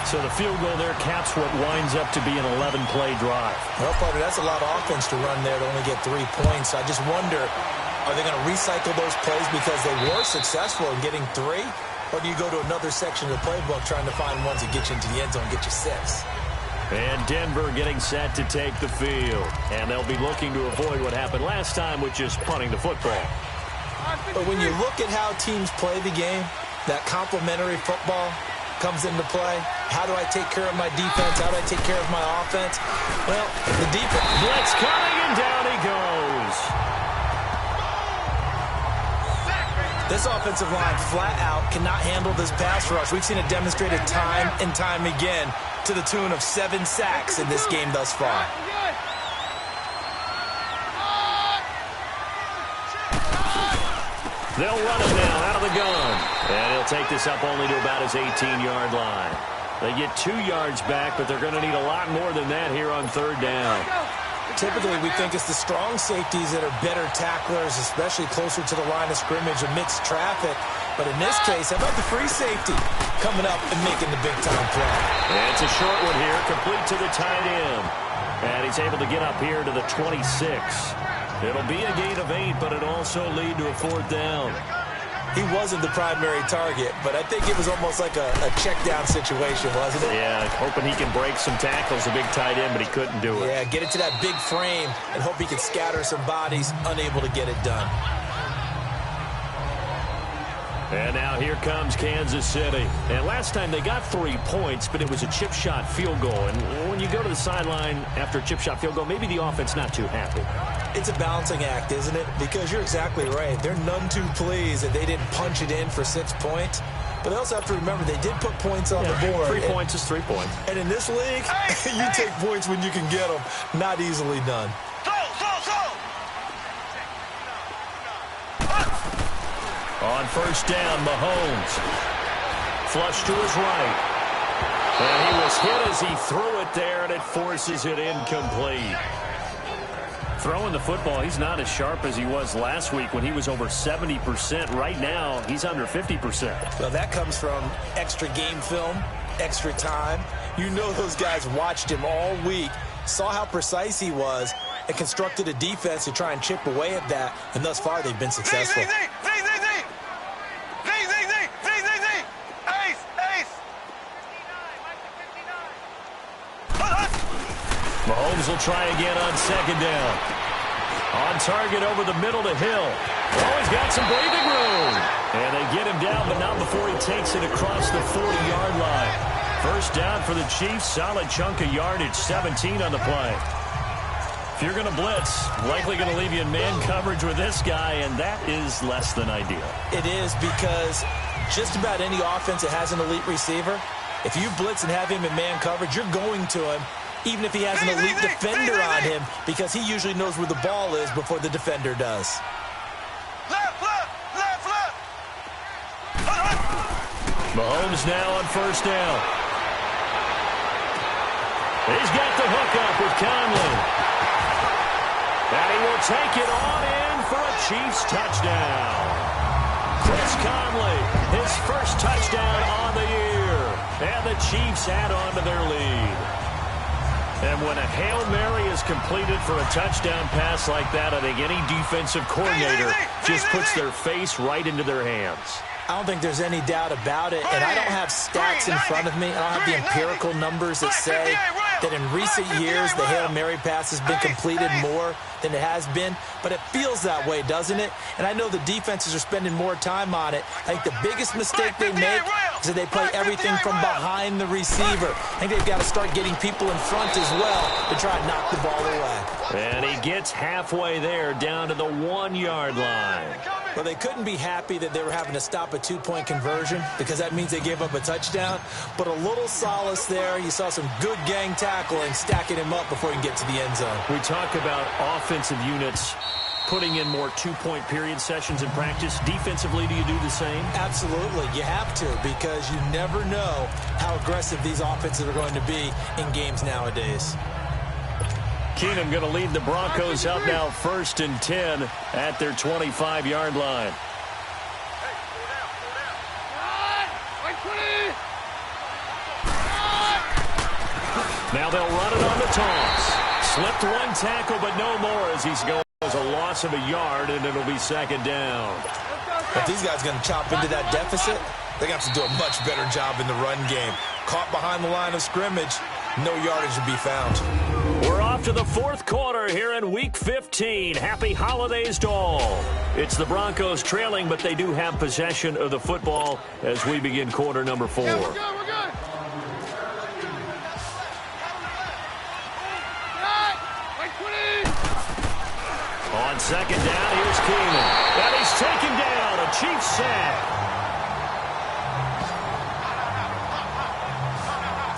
So the field goal there caps what winds up to be an 11-play drive.
Well, partner, that's a lot of offense to run there to only get 3 points. I just wonder, are they going to recycle those plays because they were successful in getting 3? Or do you go to another section of the playbook trying to find ones that get you into the end zone and get you 6?
And Denver getting set to take the field. And they'll be looking to avoid what happened last time, which is punting the football.
But when you look at how teams play the game, that complementary football comes into play. How do I take care of my defense? How do I take care of my offense? Well, the defense.
Blitz coming, and down he goes.
This offensive line flat out cannot handle this pass rush. We've seen it demonstrated time and time again to the tune of 7 sacks in this game thus far.
They'll run it now out of the gun. And he'll take this up only to about his 18-yard line. They get 2 yards back, but they're going to need a lot more than that here on 3rd down.
Typically, we think it's the strong safeties that are better tacklers, especially closer to the line of scrimmage amidst traffic. But in this case, how about the free safety coming up and making the big-time play?
And it's a short one here, complete to the tight end. And he's able to get up here to the 26. It'll be a gain of 8, but it'll also lead to a 4th down.
He wasn't the primary target, but I think it was almost like a check-down situation, wasn't it?
Yeah, hoping he can break some tackles, a big tight end, but he couldn't do it.
Yeah, get it to that big frame and hope he can scatter some bodies, unable to get it done.
And now here comes Kansas City. And last time they got 3 points, but it was a chip shot field goal. And when you go to the sideline after a chip shot field goal, maybe the offense not too happy.
It's a balancing act, isn't it? Because you're exactly right. They're none too pleased that they didn't punch it in for 6 points. But they also have to remember they did put points on the board.
3 points is 3 points.
And in this league, you take points when you can get them. Not easily done.
On first down, Mahomes. Flush to his right. And he was hit as he threw it there, and it forces it incomplete. Throwing the football, he's not as sharp as he was last week when he was over 70%. Right now, he's under 50%.
Well, that comes from extra game film, extra time. You know those guys watched him all week, saw how precise he was, and constructed a defense to try and chip away at that. And thus far, they've been successful.
Mahomes will try again on second down. On target over the middle to Hill. Oh, he's got some breathing room. And they get him down, but not before he takes it across the 40-yard line. First down for the Chiefs. Solid chunk of yardage, 17 on the play. If you're going to blitz, likely going to leave you in man coverage with this guy, and that is less than ideal.
It is, because just about any offense that has an elite receiver, if you blitz and have him in man coverage, you're going to him, even if he has an elite defender on him, because he usually knows where the ball is before the defender does.
Left.
Mahomes now on first down. He's got the hook up with Conley. And he will take it on in for a Chiefs touchdown. Chris Conley, his first touchdown on the year. And the Chiefs add on to their lead. And when a Hail Mary is completed for a touchdown pass like that, I think any defensive coordinator just puts their face right into their hands.
I don't think there's any doubt about it, and I don't have stats in front of me. I don't have the empirical numbers that say that in recent years the Hail Mary pass has been completed more than it has been, but it feels that way, doesn't it? And I know the defenses are spending more time on it. I think the biggest mistake they make is that they play everything from behind the receiver. I think they've got to start getting people in front as well to try and knock the ball away.
And he gets halfway there, down to the 1-yard line.
Well, they couldn't be happy that they were having to stop a 2-point conversion because that means they gave up a touchdown. But a little solace there. You saw some good gang tackling, stacking him up before he can get to the end zone.
We talk about offensive units putting in more 2-point period sessions in practice. Defensively, do you do the same?
Absolutely. You have to, because you never know how aggressive these offenses are going to be in games nowadays.
Keenum going to lead the Broncos up now 1st and 10 at their 25-yard line. Now they'll run it on the toss. Slipped one tackle, but no more as he's going. There's a loss of a yard, and it'll be 2nd down.
If these guys are going to chop into that deficit, they're going to have to do a much better job in the run game. Caught behind the line of scrimmage, no yardage to be found.
We're off to the 4th quarter here in Week 15. Happy holidays to all. It's the Broncos trailing, but they do have possession of the football as we begin quarter number 4.
Yeah, we're good, we're good.
On 2nd down, here's Keenum. And he's taken down. A Chiefs sack.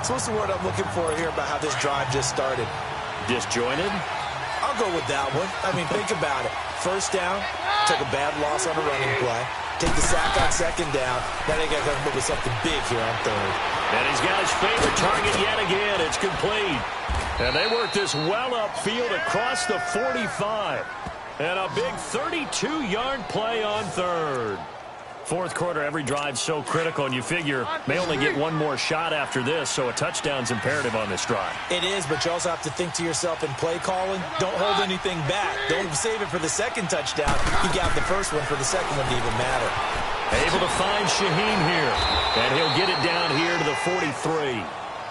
So what's the word I'm looking for here about how this drive just started?
Disjointed?
I'll go with that one. I mean, think about it. 1st down, took a bad loss on a running play. Take the sack on 2nd down. Now they got to come up with something big here on 3rd.
And he's got his favorite target yet again. It's complete. And they work this well upfield across the 45. And a big 32-yard play on 3rd. 4th quarter, every drive so critical, and you figure may only get one more shot after this, so a touchdown's imperative on this drive.
It is, but you also have to think to yourself in play calling, don't hold anything back. Don't save it for the 2nd touchdown. You got the 1st one for the 2nd one to even matter.
Able to find Shaheen here, and he'll get it down here to the 43.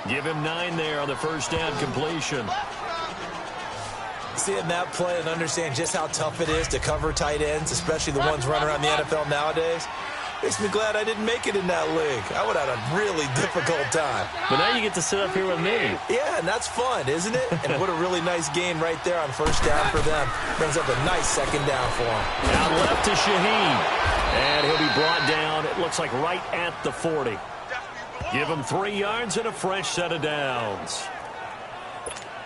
Give him 9 there on the 1st down completion.
Seeing that play and understand just how tough it is to cover tight ends, especially the ones running around the NFL nowadays, makes me glad I didn't make it in that league. I would have had a really difficult time.
But now you get to sit up here with me.
Yeah, and that's fun, isn't it? And what a really nice gain right there on 1st down for them. Brings up a nice 2nd down for them.
Out left to Shaheen. And he'll be brought down, it looks like right at the 40. Give him 3 yards and a fresh set of downs.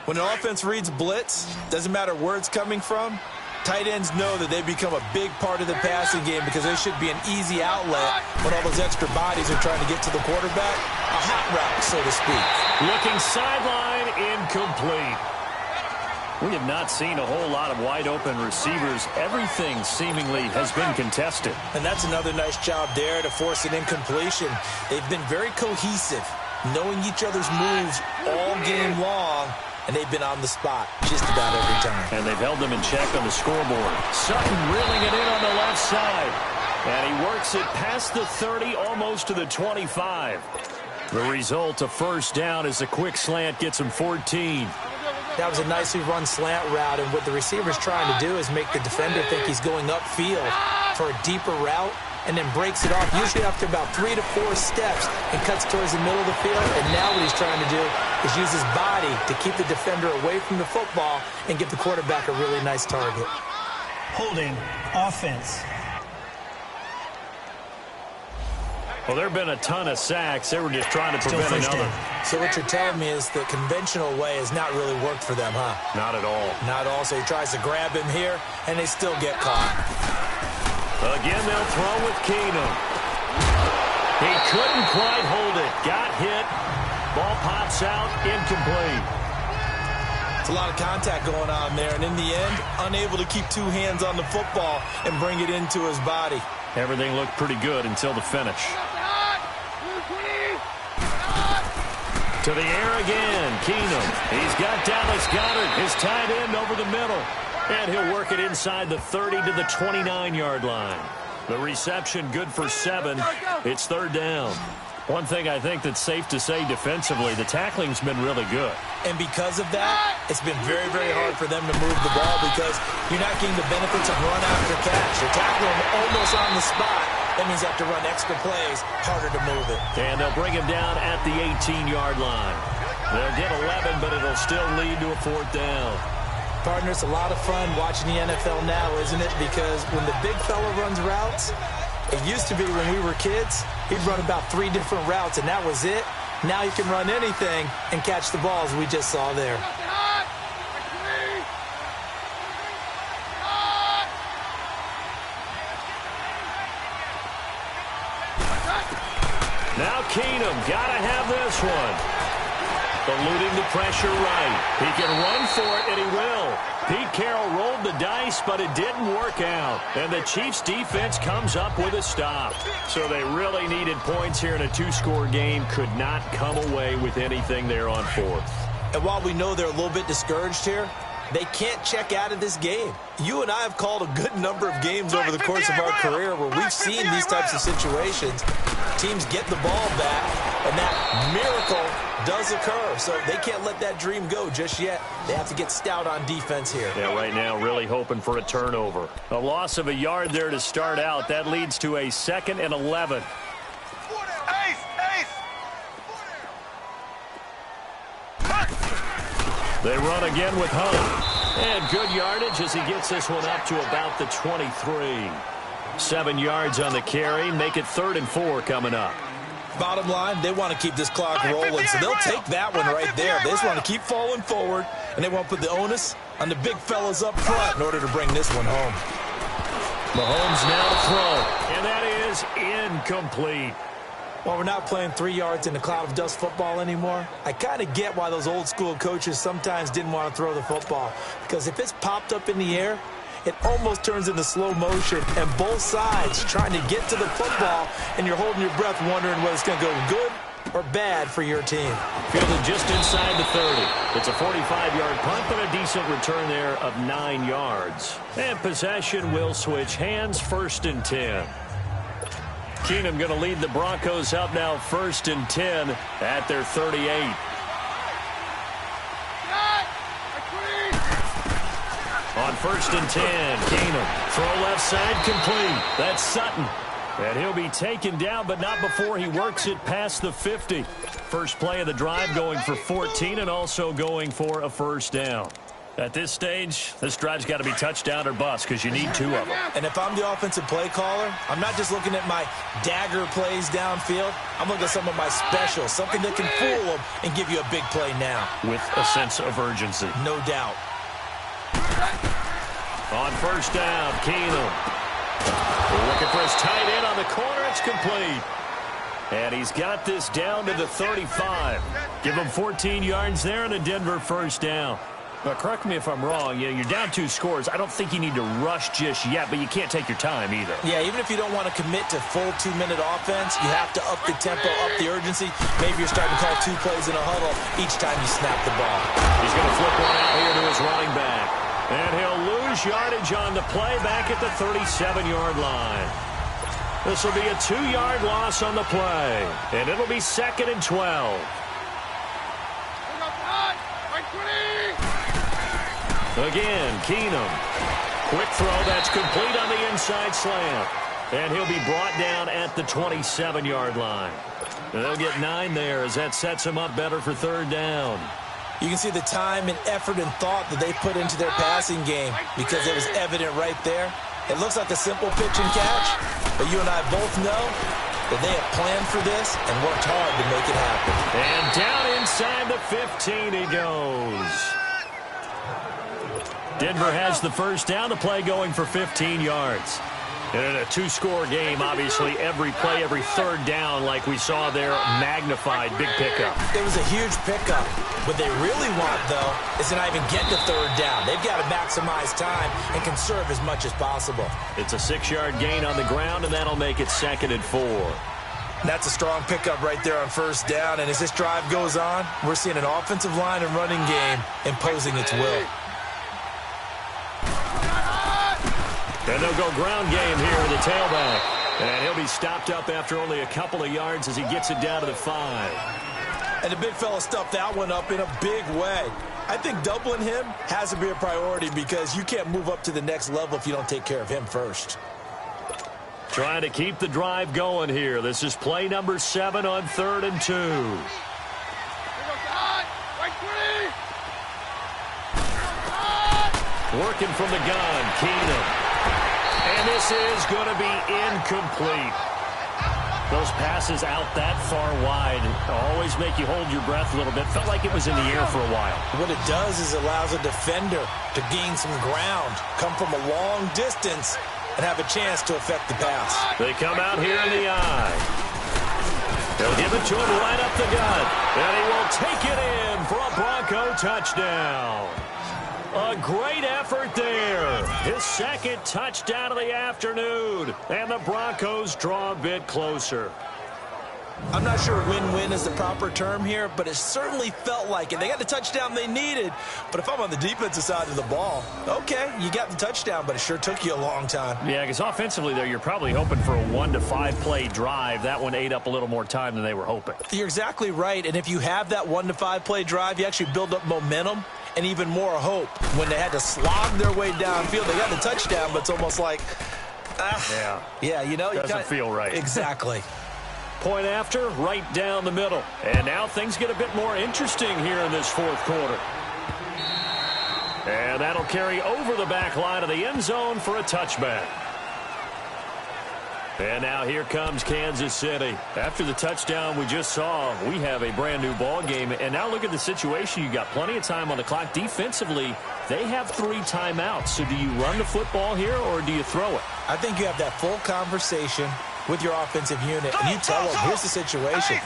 When an offense reads blitz, doesn't matter where it's coming from, tight ends know that they become a big part of the passing game because they should be an easy outlet when all those extra bodies are trying to get to the quarterback. A hot route, so to speak.
Looking sideline, incomplete. We have not seen a whole lot of wide-open receivers. Everything seemingly has been contested.
And that's another nice job there to force an incompletion. They've been very cohesive, knowing each other's moves all game long, and they've been on the spot just about every time.
And they've held them in check on the scoreboard. Sutton reeling it in on the left side. And he works it past the 30, almost to the 25. The result, a 1st down as a quick slant gets him 14.
That was a nicely run slant route, and what the receiver's trying to do is make the defender think he's going upfield for a deeper route, and then breaks it off, usually after about 3 to 4 steps, and cuts towards the middle of the field. And now what he's trying to do is use his body to keep the defender away from the football and give the quarterback a really nice target.
Holding offense.
Well, there have been a ton of sacks. They were just trying to prevent another.
So what you're telling me is the conventional way has not really worked for them, huh?
Not at all.
Not at all. So he tries to grab him here, and they still get caught.
Again, they'll throw with Keenum. He couldn't quite hold it. Got hit. Ball pops out. Incomplete.
It's a lot of contact going on there, and in the end, unable to keep 2 hands on the football and bring it into his body.
Everything looked pretty good until the finish. To the air again, Keenum. He's got Dallas Goedert, his tight end, over the middle. And he'll work it inside the 30 to the 29-yard line. The reception good for 7. It's third down. One thing I think that's safe to say defensively, the tackling's been really good.
And because of that, it's been very, very hard for them to move the ball because you're not getting the benefits of run after catch. You're tackling them almost on the spot. That means you have to run extra plays, harder to move it.
And they'll bring him down at the 18-yard line. They'll get 11, but it'll still lead to a fourth down.
Partner, it's a lot of fun watching the NFL now, isn't it? Because when the big fella runs routes, it used to be when we were kids, he'd run about 3 different routes, and that was it. Now you can run anything and catch the balls we just saw there.
Now Keenum, gotta have this one. Eluding the pressure right. He can run for it, and he will. Pete Carroll rolled the dice, but it didn't work out. And the Chiefs' defense comes up with a stop. So they really needed points here in a 2-score game. Could not come away with anything there on fourth.
And while we know they're a little bit discouraged here, they can't check out of this game. You and I have called a good number of games over the course of our career where we've seen these types of situations. Teams get the ball back, and that miracle does occur. So they can't let that dream go just yet. They have to get stout on defense here.
Yeah, right now really hoping for a turnover. A loss of a yard there to start out. That leads to a 2nd and 11. They run again with Hunt. And good yardage as he gets this one up to about the 23. 7 yards on the carry. Make it 3rd and 4 coming up.
Bottom line, they want to keep this clock rolling, so they'll take that one right there. They just want to keep falling forward, and they want to put the onus on the big fellas up front in order to bring this one home.
Mahomes now to throw, and that is incomplete.
While we're not playing 3 yards in a cloud of dust football anymore, I kind of get why those old school coaches sometimes didn't want to throw the football. Because if it's popped up in the air, it almost turns into slow motion, and both sides trying to get to the football, and you're holding your breath wondering whether it's going to go good or bad for your team.
Fielded just inside the 30. It's a 45-yard punt, but a decent return there of 9 yards. And possession will switch hands, 1st and 10. Keenum going to lead the Broncos up now 1st and 10 at their 38. On 1st and 10, Keenum. Throw left side complete. That's Sutton. And he'll be taken down, but not before he works it past the 50. First play of the drive going for 14 and also going for a 1st down. At this stage, this drive's got to be touchdown or bust because you need 2 of them.
And if I'm the offensive play caller, I'm not just looking at my dagger plays downfield. I'm looking at some of my specials, something that can fool them and give you a big play now.
With a sense of urgency.
No doubt.
On 1st down, Keenum. Looking for his tight end on the corner. It's complete. And he's got this down to the 35. Give him 14 yards there and a Denver 1st down. Now, correct me if I'm wrong. You're down 2 scores. I don't think you need to rush just yet, but you can't take your time either.
Yeah, even if you don't want to commit to full 2-minute offense, you have to up the tempo, up the urgency. Maybe you're starting to call 2 plays in a huddle each time you snap the ball.
He's going to flip one out here to his running back. And he'll lose yardage on the play back at the 37-yard line. This will be a 2-yard loss on the play. And it'll be 2nd and 12. Again, Keenum. Quick throw that's complete on the inside slant. And he'll be brought down at the 27-yard line. And they'll get 9 there as that sets him up better for 3rd down.
You can see the time and effort and thought that they put into their passing game because it was evident right there. It looks like a simple pitch and catch, but you and I both know that they have planned for this and worked hard to make it happen.
And down inside the 15 he goes. Denver has the 1st down, the play going for 15 yards. And in a two-score game, obviously, every play, every third down, like we saw there, magnified, big pickup.
It was a huge pickup. What they really want, though, is to not even get to third down. They've got to maximize time and conserve as much as possible.
It's a 6-yard gain on the ground, and that'll make it 2nd and 4.
That's a strong pickup right there on first down. And as this drive goes on, we're seeing an offensive line and running game imposing its will.
And they'll go ground game here with the tailback. And he'll be stopped up after only a couple of yards as he gets it down to the 5.
And the big fella stuffed that one up in a big way. I think doubling him has to be a priority because you can't move up to the next level if you don't take care of him first.
Trying to keep the drive going here. This is play number 7 on 3rd and 2. Working from the gun, Keenum. And this is going to be incomplete. Those passes out that far wide always make you hold your breath a little bit. Felt like it was in the air for a while.
What it does is it allows a defender to gain some ground, come from a long distance, and have a chance to affect the pass.
They come out here in the eye. They'll give it to him right up the gut. And he will take it in for a Bronco touchdown. A great effort there. His 2nd touchdown of the afternoon. And the Broncos draw a bit closer.
I'm not sure win-win is the proper term here, but it certainly felt like it. They got the touchdown they needed, but if I'm on the defensive side of the ball, okay, you got the touchdown, but it sure took you a long time.
Yeah, because offensively there, you're probably hoping for a 1 to 5 play drive. That one ate up a little more time than they were hoping.
You're exactly right, and if you have that 1 to 5 play drive, you actually build up momentum and even more hope. When they had to slog their way downfield, they got the touchdown, but it's almost like, yeah, you know,
doesn't feel right.
Exactly.
Point after, right down the middle. And now things get a bit more interesting here in this 4th quarter. And that'll carry over the back line of the end zone for a touchback. And now here comes Kansas City. After the touchdown we just saw, we have a brand new ball game. And now look at the situation. You got plenty of time on the clock. Defensively, they have 3 timeouts. So do you run the football here or do you throw it?
I think you have that full conversation with your offensive unit, and you tell them, here's the situation.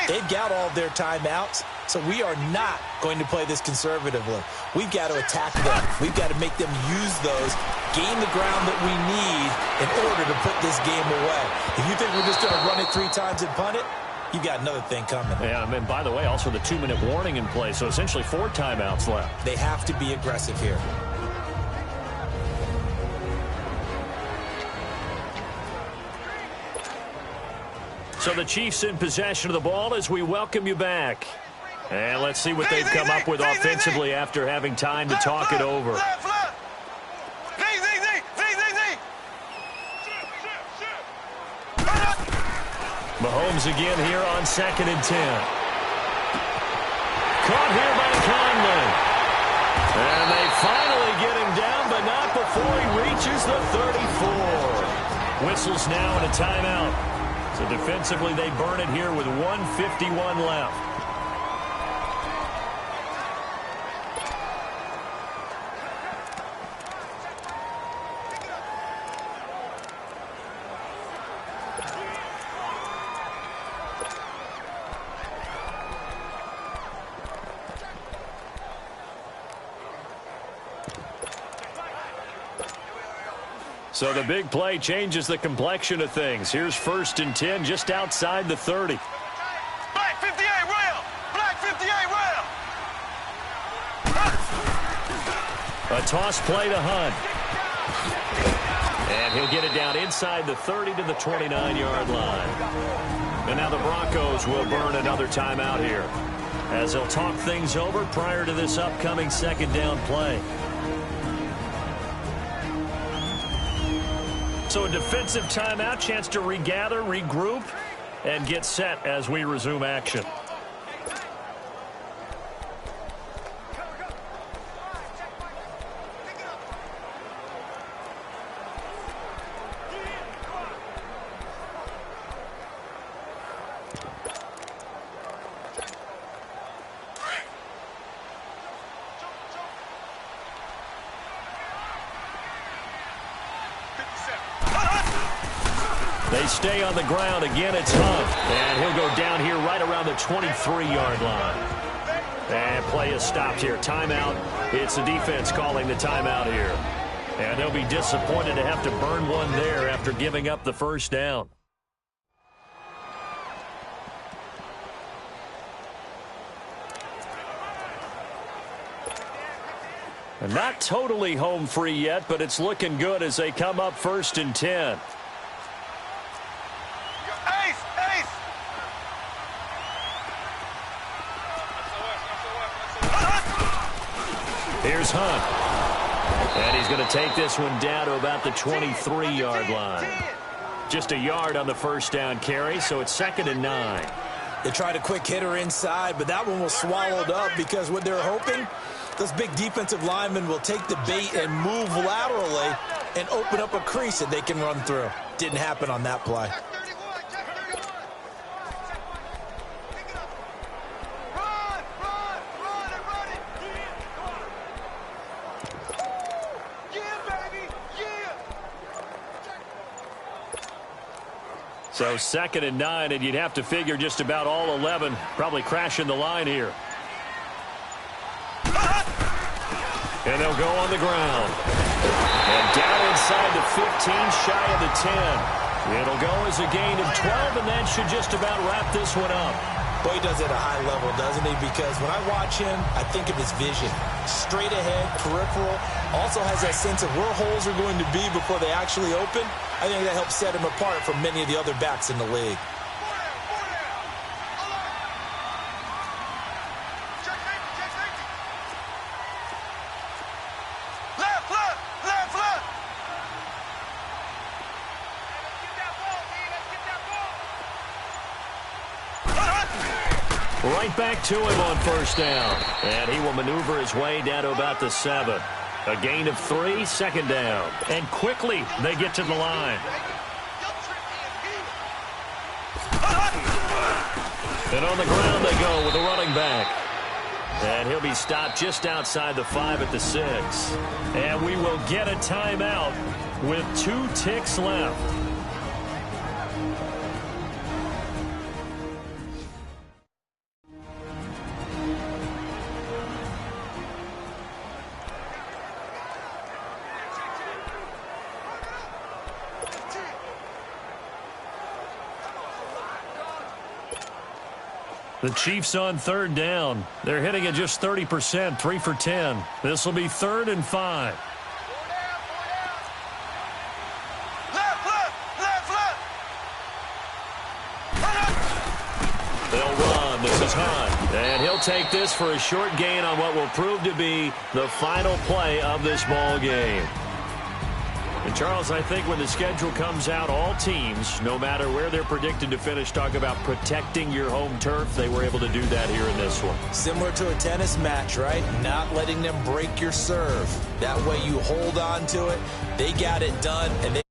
They've got all their timeouts, so we are not going to play this conservatively. We've got to attack them. We've got to make them use those, gain the ground that we need in order to put this game away. If you think we're just going to run it 3 times and punt it, you've got another thing coming.
Yeah, and by the way, also the 2-minute warning in play, so essentially 4 timeouts left.
They have to be aggressive here.
So the Chiefs in possession of the ball as we welcome you back. And let's see what they've come up with offensively after having time to talk it over. Mahomes again here on 2nd and 10. Caught here by Conley. And they finally get him down, but not before he reaches the 34. Whistles now and a timeout. So defensively, they burn it here with 1:51 left. So the big play changes the complexion of things. Here's 1st and 10 just outside the 30.
Black 58 rail! Black 58 rail!
A toss play to Hunt. And he'll get it down inside the 30 to the 29-yard line. And now the Broncos will burn another timeout here as they'll talk things over prior to this upcoming 2nd down play. So a defensive timeout, chance to regather, regroup, and get set as we resume action. They stay on the ground. Again, it's Hunt. And he'll go down here right around the 23-yard line. And play is stopped here. Timeout. It's the defense calling the timeout here. And they'll be disappointed to have to burn one there after giving up the first down. And not totally home free yet, but it's looking good as they come up 1st and 10. Here's Hunt. And he's going to take this one down to about the 23-yard line. Just a yard on the first down carry, so it's 2nd and 9.
They tried a quick hitter inside, but that one was swallowed up because what they're hoping, those big defensive linemen will take the bait and move laterally and open up a crease that they can run through. Didn't happen on that play.
So 2nd and 9, and you'd have to figure just about all 11 probably crashing the line here. And they'll go on the ground. And down inside the 15, shy of the 10. It'll go as a gain of 12, and that should just about wrap this one up.
Boy, he does it at a high level, doesn't he? Because when I watch him, I think of his vision. Straight ahead, peripheral. Also has that sense of where holes are going to be before they actually open. I think that helps set him apart from many of the other backs in the league.
Right back to him on first down. And he will maneuver his way down to about the 7. A gain of 3, 2nd down. And quickly they get to the line. And on the ground they go with a running back. And he'll be stopped just outside the 5 at the 6. And we will get a timeout with 2 ticks left. The Chiefs on 3rd down. They're hitting at just 30%, 3 for 10. This will be 3rd and 5. They'll run. This is Hunt. And he'll take this for a short gain on what will prove to be the final play of this ball game. And, Charles, I think when the schedule comes out, all teams, no matter where they're predicted to finish, talk about protecting your home turf. They were able to do that here in this one.
Similar to a tennis match, right? Not letting them break your serve. That way you hold on to it. They got it done, and they